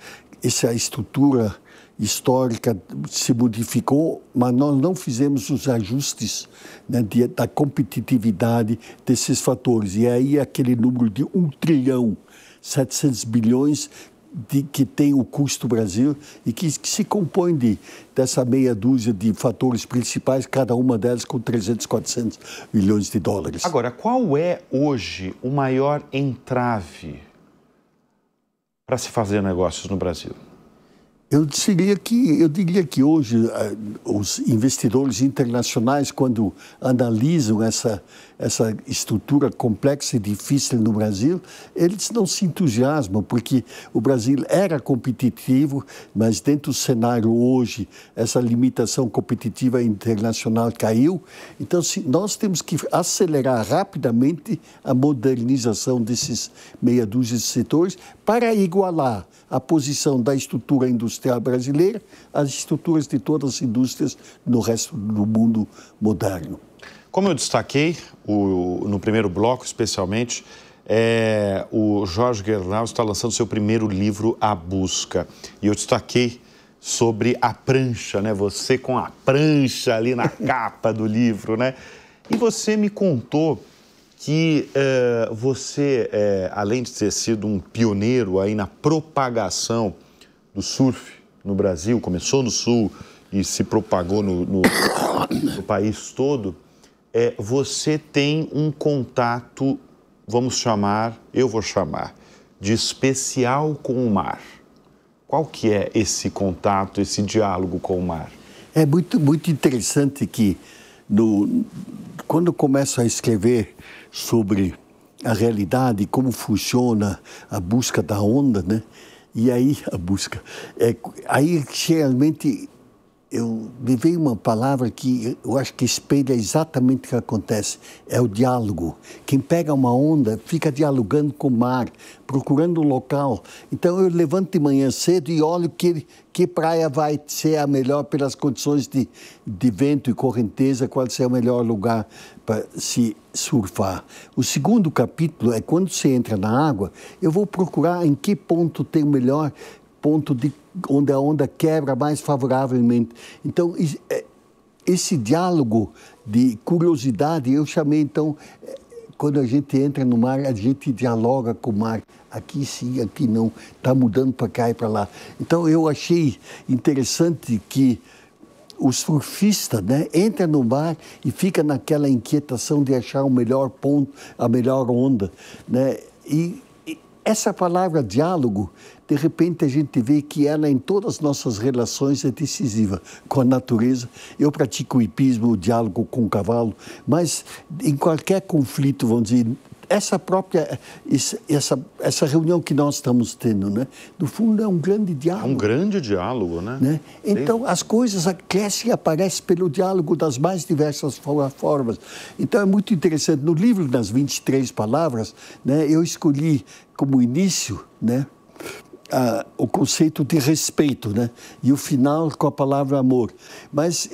estrutura histórica se modificou, mas nós não fizemos os ajustes, né, da competitividade desses fatores. E aí aquele número de 1,7 trilhão que tem o custo Brasil e que se compõe dessa meia dúzia de fatores principais, cada uma delas com 300, 400 milhões de dólares. Agora, qual é hoje o maior entrave para se fazer negócios no Brasil? Eu diria que hoje os investidores internacionais, quando analisam essa estrutura complexa e difícil no Brasil, eles não se entusiasmam, porque o Brasil era competitivo, mas dentro do cenário hoje, essa limitação competitiva internacional caiu. Então, nós temos que acelerar rapidamente a modernização desses meia dúzia de setores para igualar a posição da estrutura industrial brasileira às estruturas de todas as indústrias no resto do mundo moderno. Como eu destaquei no primeiro bloco, especialmente, o Jorge Gerdau está lançando seu primeiro livro, A Busca. E eu destaquei sobre a prancha, né? Você com a prancha ali na capa do livro, né? E você me contou que você, além de ter sido um pioneiro aí na propagação do surf no Brasil, começou no Sul e se propagou no país todo, você tem um contato, eu vou chamar, de especial com o mar. Qual que é esse contato, esse diálogo com o mar? É muito interessante que quando eu começo a escrever sobre a realidade, como funciona a busca da onda, né? E aí aí realmente me veio uma palavra que eu acho que espelha exatamente o que acontece, é o diálogo. Quem pega uma onda fica dialogando com o mar, procurando um local. Então eu levanto de manhã cedo e olho que praia vai ser a melhor pelas condições de vento e correnteza, qual ser o melhor lugar para se surfar. O segundo capítulo é quando você entra na água, eu vou procurar em que ponto tem o melhor ponto onde a onda quebra mais favoravelmente. Então, esse diálogo de curiosidade, eu chamei, então, quando a gente entra no mar, a gente dialoga com o mar. Aqui sim, aqui não, está mudando para cá e para lá. Então, eu achei interessante que o surfista, né, entra no mar e fica naquela inquietação de achar o melhor ponto, a melhor onda, né? E essa palavra diálogo, de repente a gente vê que ela em todas as nossas relações é decisiva com a natureza. Eu pratico o hipismo, o diálogo com o cavalo, mas em qualquer conflito, vamos dizer, essa reunião que nós estamos tendo, né? No fundo é um grande diálogo. É um grande diálogo, né? Então as coisas crescem e aparecem pelo diálogo das mais diversas formas. Então é muito interessante. No livro das 23 palavras, né, eu escolhi como início, né, o conceito de respeito, né? E o final com a palavra amor. Mas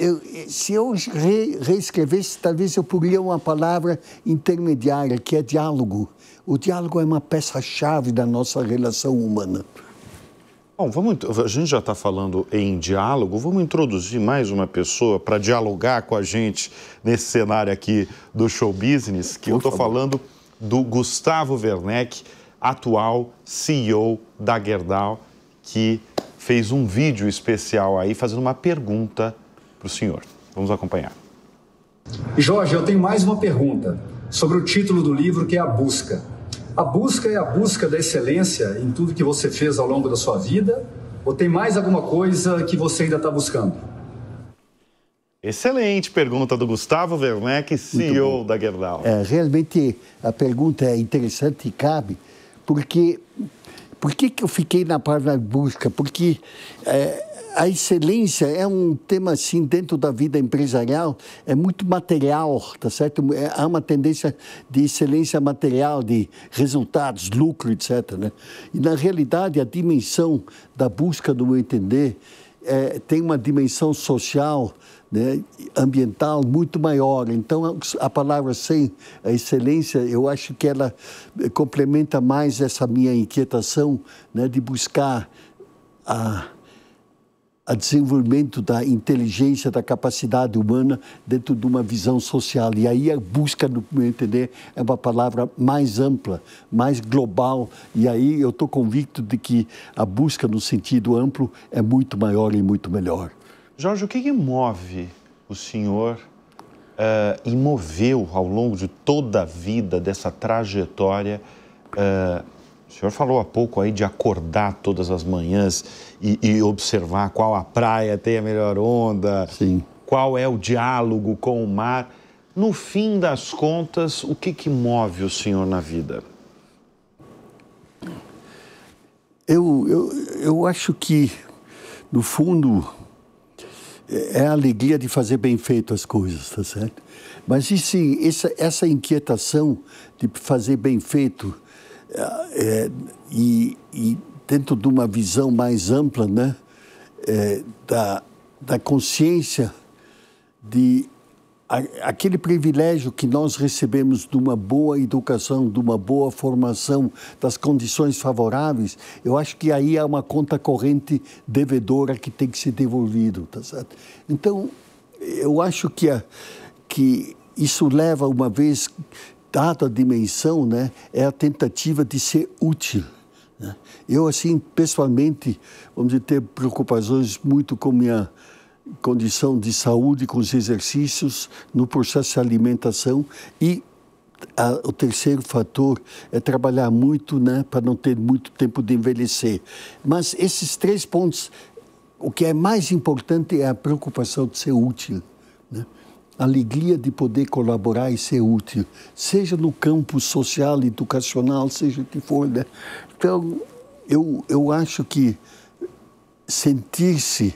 se eu reescrevesse, talvez eu poria uma palavra intermediária, que é diálogo. O diálogo é uma peça-chave da nossa relação humana. Bom, a gente já está falando em diálogo, vamos introduzir mais uma pessoa para dialogar com a gente nesse cenário aqui do show business, que eu estou falando do Gustavo Werneck, atual CEO da Gerdau, que fez um vídeo especial aí fazendo uma pergunta para o senhor. Vamos acompanhar. Jorge, eu tenho mais uma pergunta sobre o título do livro, que é A Busca. A busca é a busca da excelência em tudo que você fez ao longo da sua vida? Ou tem mais alguma coisa que você ainda está buscando? Excelente pergunta do Gustavo Werneck, CEO da Gerdau. Realmente a pergunta é interessante e cabe, porque por que eu fiquei na palavra busca? Porque a excelência é um tema, assim, dentro da vida empresarial, é muito material, tá certo? Há uma tendência de excelência material, de resultados, lucro, etc., né? E, na realidade, a dimensão da busca, do meu entender, tem uma dimensão social, né, ambiental muito maior. Então, a palavra sem a excelência, eu acho que ela complementa mais essa minha inquietação, né, de buscar a desenvolvimento da inteligência, da capacidade humana dentro de uma visão social. E aí a busca, no meu entender, é uma palavra mais ampla, mais global. E aí eu estou convicto de que a busca no sentido amplo é muito maior e muito melhor. Jorge, o que move o senhor e moveu ao longo de toda a vida dessa trajetória O senhor falou há pouco aí de acordar todas as manhãs e observar qual a praia tem a melhor onda, Sim. Qual é o diálogo com o mar. No fim das contas, o que move o senhor na vida? Eu acho que, no fundo, é a alegria de fazer bem feito as coisas, tá certo? Mas essa inquietação de fazer bem feito e dentro de uma visão mais ampla, né, da consciência de aquele privilégio que nós recebemos de uma boa educação, de uma boa formação, das condições favoráveis, eu acho que aí há uma conta corrente devedora que tem que ser devolvido, tá certo? Então, eu acho que isso leva, uma vez dada a dimensão, né, é a tentativa de ser útil, né? Eu, assim, pessoalmente, vamos dizer, ter preocupações muito com minha condição de saúde, com os exercícios, no processo de alimentação e o terceiro fator é trabalhar muito, né, para não ter muito tempo de envelhecer. Mas esses 3 pontos, o que é mais importante é a preocupação de ser útil, né? A alegria de poder colaborar e ser útil, seja no campo social, educacional, seja o que for, né? Então, eu acho que sentir-se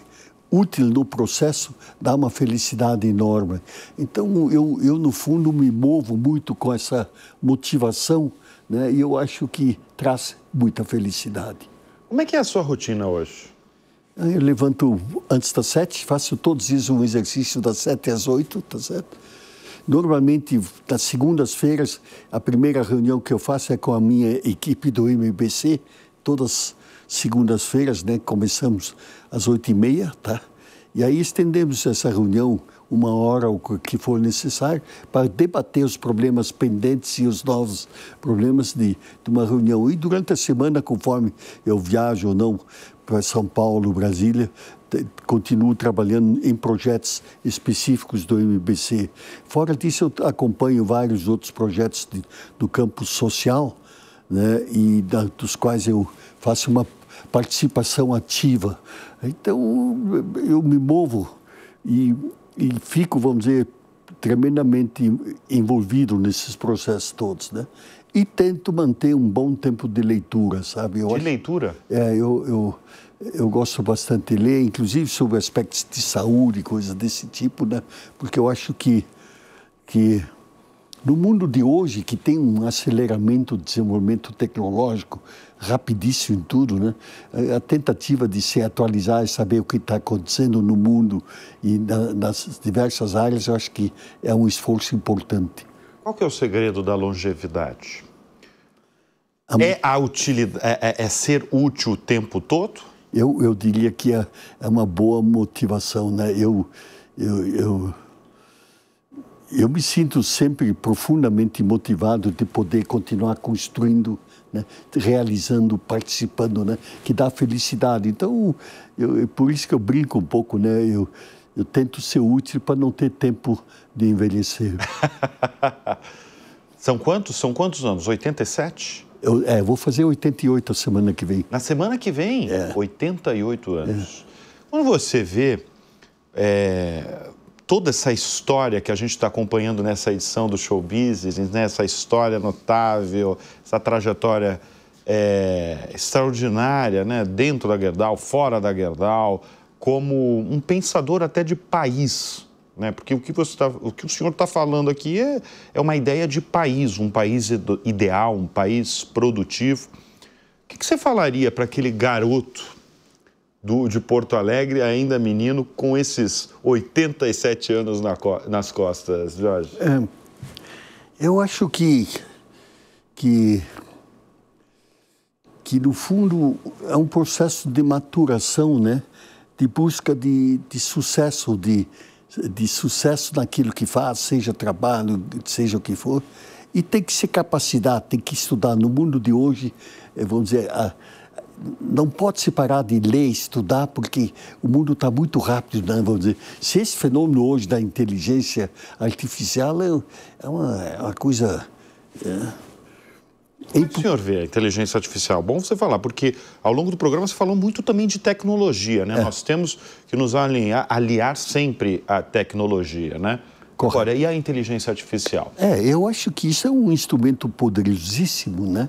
útil no processo dá uma felicidade enorme. Então, eu no fundo, me movo muito com essa motivação, né? E eu acho que traz muita felicidade. Como é que é a sua rotina hoje? Eu levanto antes das 7, faço todos os dias um exercício das 7 às 8, tá certo? Normalmente, nas segundas-feiras, a primeira reunião que eu faço é com a minha equipe do MBC, todas segundas-feiras, né? Começamos às 8h30, tá? E aí estendemos essa reunião 1 hora, o que for necessário, para debater os problemas pendentes e os novos problemas de uma reunião. E durante a semana, conforme eu viajo ou não para São Paulo, Brasília, continuo trabalhando em projetos específicos do MBC. Fora disso, eu acompanho vários outros projetos do campo social, né? E dos quais eu faço uma participação ativa. Então, eu me movo e fico, vamos dizer, tremendamente envolvido nesses processos todos, né? E tento manter um bom tempo de leitura, sabe? Leitura? Eu gosto bastante de ler, inclusive sobre aspectos de saúde, coisas desse tipo, né? Porque eu acho que no mundo de hoje, que tem um aceleramento de desenvolvimento tecnológico rapidíssimo em tudo, né? A tentativa de se atualizar e saber o que está acontecendo no mundo e nas diversas áreas, eu acho que é um esforço importante. Qual que é o segredo da longevidade? É a utilidade, é ser útil o tempo todo? Eu diria que é uma boa motivação, né? Eu me sinto sempre profundamente motivado de poder continuar construindo, né? Realizando, participando, né? Que dá felicidade. Então, por isso que eu brinco um pouco, né? Eu tento ser útil para não ter tempo de envelhecer. São quantos anos? 87? Vou fazer 88 a semana que vem. Na semana que vem? 88 anos. Quando você vê toda essa história que a gente está acompanhando nessa edição do Show Business, né? Essa história notável, essa trajetória extraordinária, né? Dentro da Gerdau, fora da Gerdau, como um pensador até de país, né? Porque o que o senhor está falando aqui é uma ideia de país, um país ideal, um país produtivo. O que você falaria para aquele garoto de Porto Alegre, ainda menino, com esses 87 anos nas costas, Jorge? Eu acho que no fundo é um processo de maturação, né? De busca de sucesso, de sucesso naquilo que faz, seja trabalho, seja o que for. E tem que se capacitar, tem que estudar. No mundo de hoje, vamos dizer, não pode se parar de ler, estudar, porque o mundo está muito rápido, né? Vamos dizer, se esse fenômeno hoje da inteligência artificial é uma coisa Como é que o senhor vê a inteligência artificial? Bom você falar, porque ao longo do programa você falou muito também de tecnologia, né? Nós temos que nos aliar sempre à tecnologia, né? Correto. Agora, e a inteligência artificial? Eu acho que isso é um instrumento poderosíssimo, né?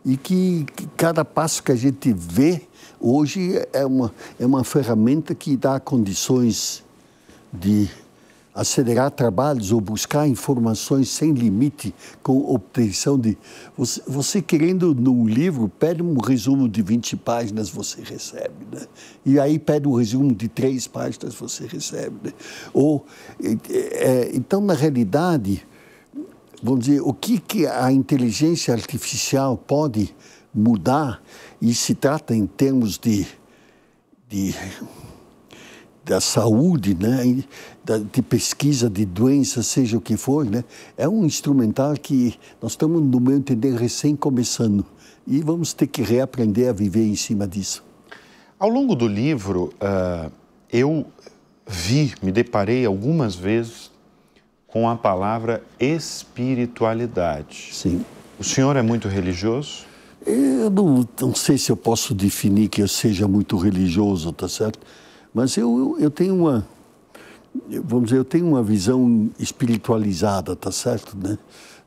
E que cada passo que a gente vê hoje é uma ferramenta que dá condições de acelerar trabalhos ou buscar informações sem limite com obtenção de... Você querendo num livro, pede um resumo de 20 páginas, você recebe, né? E aí pede um resumo de 3 páginas, você recebe, né? Então, na realidade, vamos dizer, o que a inteligência artificial pode mudar, e se trata em termos da saúde, né, de pesquisa de doenças, seja o que for, né, é um instrumental que nós estamos, no meu entender, recém começando. E vamos ter que reaprender a viver em cima disso. Ao longo do livro, eu me deparei algumas vezes com a palavra espiritualidade. Sim. O senhor é muito religioso? Eu não sei se eu posso definir que eu seja muito religioso, tá certo? Mas eu tenho eu tenho uma visão espiritualizada, tá certo, né?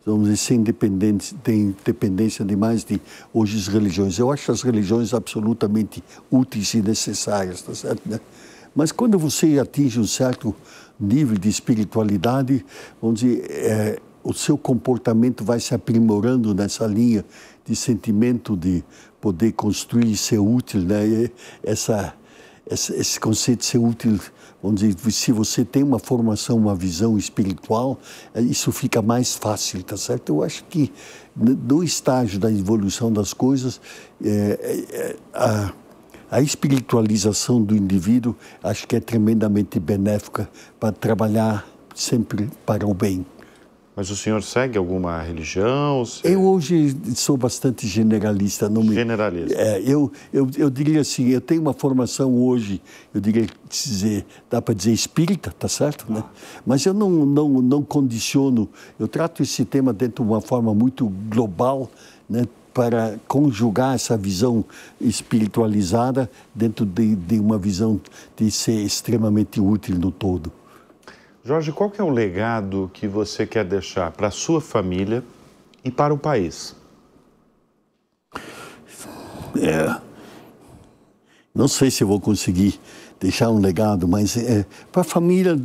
Vamos dizer, sem dependência demais de hoje as religiões. Eu acho as religiões absolutamente úteis e necessárias, tá certo, né? Mas quando você atinge um certo nível de espiritualidade, vamos dizer, o seu comportamento vai se aprimorando nessa linha de sentimento de poder construir e ser útil, né? Esse conceito de ser útil, vamos dizer, se você tem uma formação, uma visão espiritual, isso fica mais fácil, tá certo? Eu acho que no estágio da evolução das coisas, a espiritualização do indivíduo, acho que é tremendamente benéfica para trabalhar sempre para o bem. Mas o senhor segue alguma religião? Eu hoje sou bastante generalista. Generalista. Eu diria assim, eu tenho uma formação hoje, eu diria dizer, dá para dizer espírita, tá certo, né? Mas eu não condiciono, eu trato esse tema dentro de uma forma muito global, né? Para conjugar essa visão espiritualizada dentro de uma visão de ser extremamente útil no todo. Jorge, qual que é o legado que você quer deixar para a sua família e para o país? Não sei se eu vou conseguir deixar um legado, mas para a família,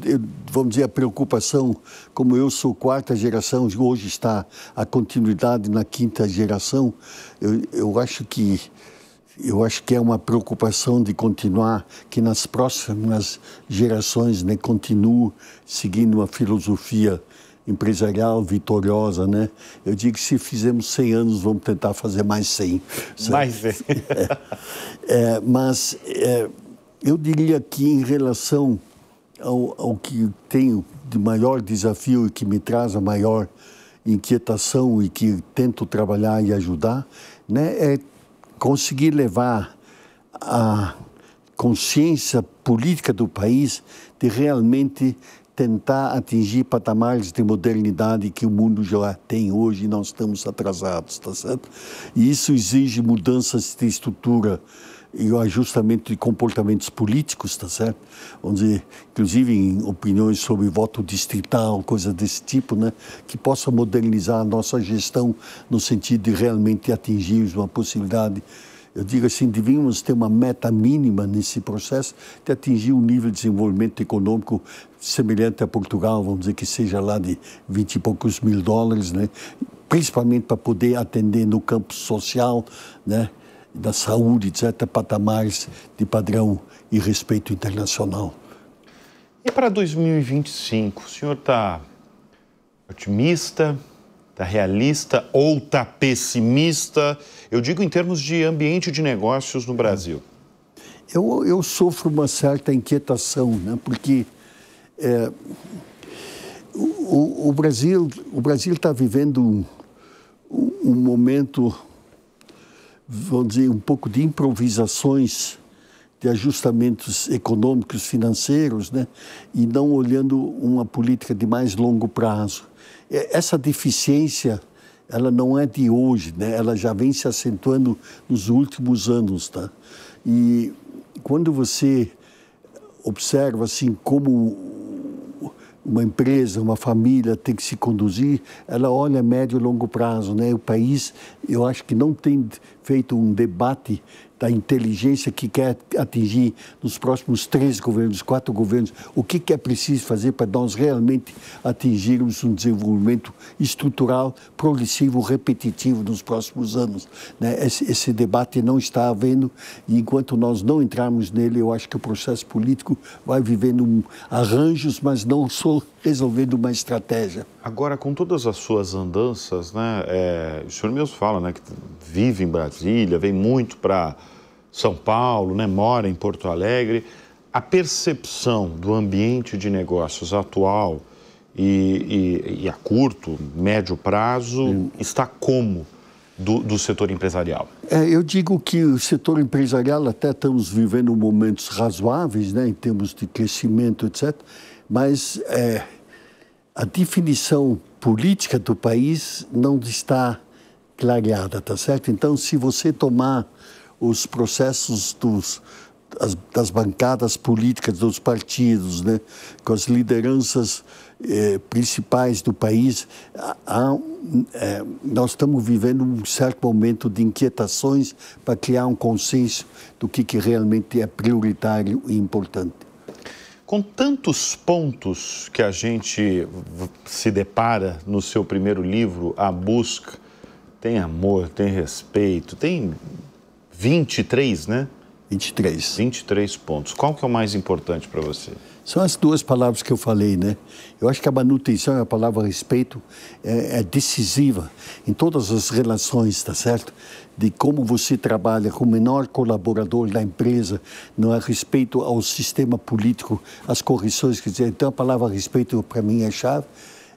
vamos dizer, a preocupação, como eu sou 4ª geração, hoje está a continuidade na 5ª geração, eu acho que é uma preocupação de continuar, que nas próximas gerações, né, continuo seguindo uma filosofia empresarial vitoriosa, né? Eu digo que se fizemos 100 anos, vamos tentar fazer mais 100. Mais 100. Mas eu diria que em relação ao que tenho de maior desafio e que me traz a maior inquietação e que tento trabalhar e ajudar, né, é conseguir levar a consciência política do país de realmente tentar atingir patamares de modernidade que o mundo já tem hoje e nós estamos atrasados, tá certo? E isso exige mudanças de estrutura e o ajustamento de comportamentos políticos, tá certo? Vamos dizer, inclusive em opiniões sobre voto distrital, coisas desse tipo, né? Que possa modernizar a nossa gestão no sentido de realmente atingirmos uma possibilidade. Eu digo assim, devíamos ter uma meta mínima nesse processo de atingir um nível de desenvolvimento econômico semelhante a Portugal, vamos dizer, que seja lá de 20 e poucos mil dólares, né? Principalmente para poder atender no campo social, né? Da saúde, etc., patamares de padrão e respeito internacional. E para 2025, o senhor está otimista, está realista ou está pessimista? Eu digo em termos de ambiente de negócios no Brasil. Eu sofro uma certa inquietação, né? Porque o Brasil está vivendo um momento, vamos dizer, um pouco de improvisações, de ajustamentos econômicos, financeiros, né? E não olhando uma política de mais longo prazo. Essa deficiência ela não é de hoje, né? Ela já vem se acentuando nos últimos anos, tá? E quando você observa assim como uma empresa, uma família tem que se conduzir, ela olha a médio e longo prazo, né? O país, eu acho que não tem feito um debate da inteligência que quer atingir nos próximos 3 governos, 4 governos, o que é preciso fazer para nós realmente atingirmos um desenvolvimento estrutural, progressivo, repetitivo nos próximos anos, né? Esse debate não está havendo e enquanto nós não entrarmos nele, eu acho que o processo político vai vivendo arranjos, mas não só resolvendo uma estratégia. Agora, com todas as suas andanças, né, o senhor mesmo fala, né, que vive em Brasília, vem muito para São Paulo, né, mora em Porto Alegre. A percepção do ambiente de negócios atual e a curto, médio prazo está como do setor empresarial? Eu digo que o setor empresarial até estamos vivendo momentos razoáveis, né, em termos de crescimento, etc., mas a definição política do país não está clareada, tá certo? Então, se você tomar os processos das bancadas políticas dos partidos, né, com as lideranças principais do país, nós estamos vivendo um certo momento de inquietações para criar um consenso do que realmente é prioritário e importante. Com tantos pontos que a gente se depara no seu primeiro livro, A Busca, tem amor, tem respeito, tem 23, né? 23. 23 pontos. Qual que é o mais importante para você? São as 2 palavras que eu falei, né? Eu acho que a manutenção e a palavra respeito é decisiva em todas as relações, tá certo? De como você trabalha com o menor colaborador da empresa, não é respeito ao sistema político, as correções, quer dizer, então a palavra respeito para mim é chave.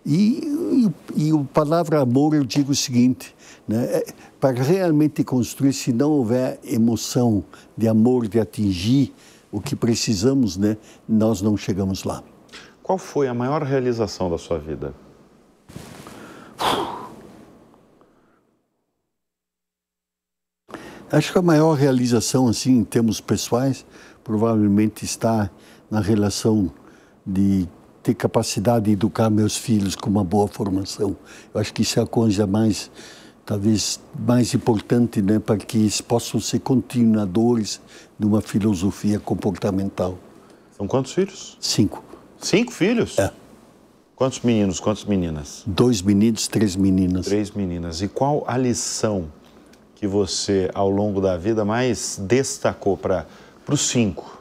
E a palavra amor, eu digo o seguinte, né? Para realmente construir, se não houver emoção de amor, de atingir o que precisamos, né, nós não chegamos lá. Qual foi a maior realização da sua vida? Acho que a maior realização, assim, em termos pessoais, provavelmente está na relação de ter capacidade de educar meus filhos com uma boa formação. Eu acho que isso é a coisa mais, talvez, mais importante, né, para que eles possam ser continuadores de uma filosofia comportamental. São quantos filhos? 5. 5 filhos? É. Quantos meninos, quantas meninas? 2 meninos, 3 meninas. 3 meninas. E qual a lição que você, ao longo da vida, mais destacou para os 5?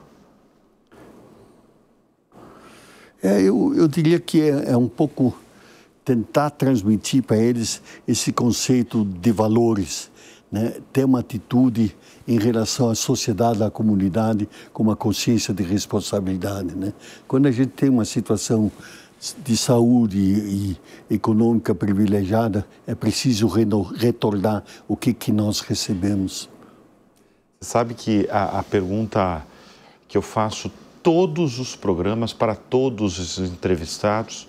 Eu diria que é um pouco tentar transmitir para eles esse conceito de valores, né? Ter uma atitude em relação à sociedade, à comunidade, com uma consciência de responsabilidade, né? Quando a gente tem uma situação de saúde e econômica privilegiada, é preciso retornar o que nós recebemos. Você sabe que a pergunta que eu faço todos os programas para todos os entrevistados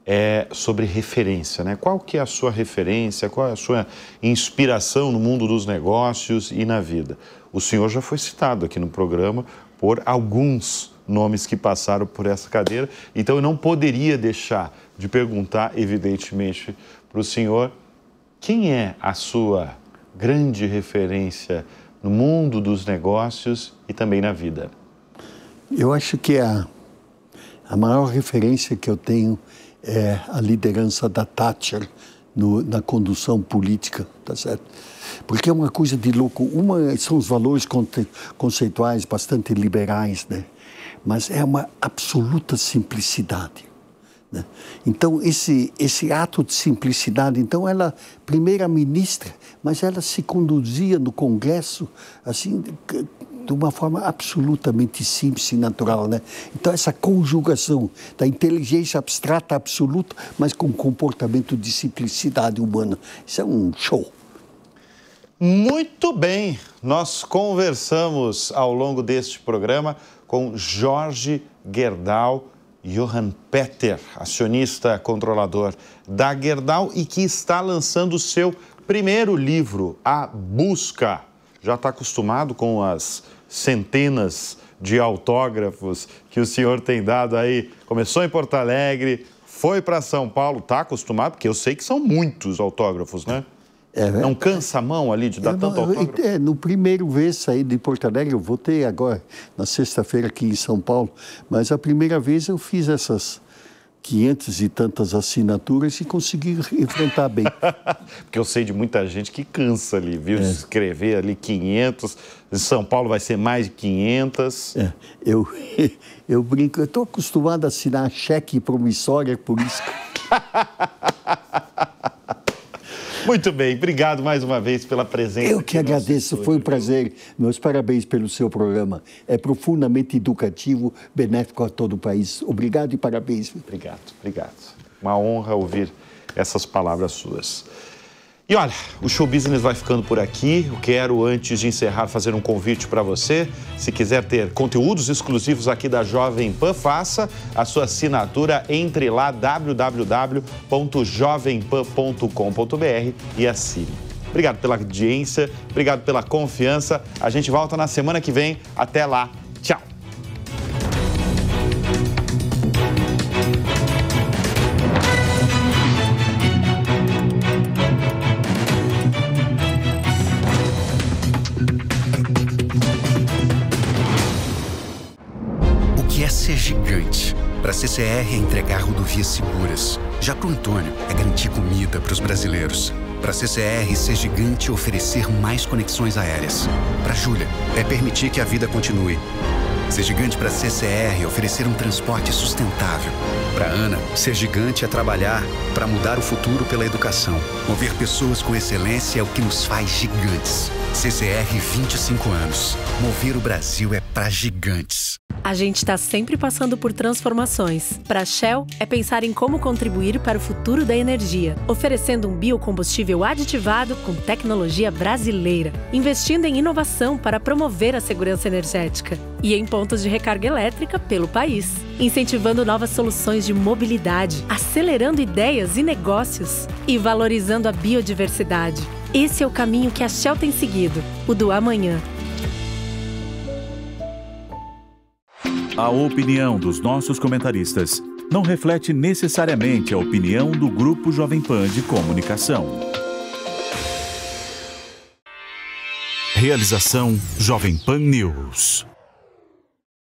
é sobre referência, né? Qual que é a sua referência, qual é a sua inspiração no mundo dos negócios e na vida? O senhor já foi citado aqui no programa por alguns nomes que passaram por essa cadeira, então eu não poderia deixar de perguntar, evidentemente, para o senhor, quem é a sua grande referência no mundo dos negócios e também na vida? Eu acho que a maior referência que eu tenho é a liderança da Thatcher na condução política, tá certo? Porque é uma coisa de louco. Uma são os valores conceituais bastante liberais, né? Mas é uma absoluta simplicidade, né? Então, esse ato de simplicidade, então ela, primeira-ministra, mas ela se conduzia no Congresso, assim, de uma forma absolutamente simples e natural, né? Então, essa conjugação da inteligência abstrata absoluta, mas com comportamento de simplicidade humana, isso é um show. Muito bem, nós conversamos ao longo deste programa com Jorge Gerdau, Johan Petter, acionista controlador da Gerdau e que está lançando o seu primeiro livro, A Busca. Já está acostumado com as centenas de autógrafos que o senhor tem dado aí? Começou em Porto Alegre, foi para São Paulo, está acostumado? Porque eu sei que são muitos autógrafos, né? Não cansa a mão ali de dar tanto autógrafo? No primeiro vez saí de Porto Alegre, eu voltei agora, na sexta-feira aqui em São Paulo, mas a primeira vez eu fiz essas 500 e tantas assinaturas e consegui enfrentar bem. Porque eu sei de muita gente que cansa ali, viu? Escrever ali 500, em São Paulo vai ser mais de 500. Eu brinco, eu estou acostumado a assinar cheque promissório, por isso. Muito bem, obrigado mais uma vez pela presença. Eu que agradeço, foi um prazer. Meus parabéns pelo seu programa. É profundamente educativo, benéfico a todo o país. Obrigado e parabéns. Obrigado. Uma honra ouvir essas palavras suas. E olha, o Show Business vai ficando por aqui. Eu quero, antes de encerrar, fazer um convite para você. Se quiser ter conteúdos exclusivos aqui da Jovem Pan, faça a sua assinatura. Entre lá, www.jovempan.com.br e assine. Obrigado pela audiência, obrigado pela confiança. A gente volta na semana que vem. Até lá. Tchau. Ser gigante. Para a CCR é entregar rodovias seguras. Já para o Antônio é garantir comida para os brasileiros. Para a CCR, ser gigante é oferecer mais conexões aéreas. Para a Júlia, é permitir que a vida continue. Ser gigante para a CCR é oferecer um transporte sustentável. Para a Ana, ser gigante é trabalhar para mudar o futuro pela educação. Mover pessoas com excelência é o que nos faz gigantes. CCR 25 anos. Mover o Brasil é para gigantes. A gente está sempre passando por transformações. Para a Shell, é pensar em como contribuir para o futuro da energia, oferecendo um biocombustível aditivado com tecnologia brasileira, investindo em inovação para promover a segurança energética e em pontos de recarga elétrica pelo país, incentivando novas soluções de mobilidade, acelerando ideias e negócios e valorizando a biodiversidade. Esse é o caminho que a Shell tem seguido, o do amanhã. A opinião dos nossos comentaristas não reflete necessariamente a opinião do Grupo Jovem Pan de Comunicação. Realização Jovem Pan News.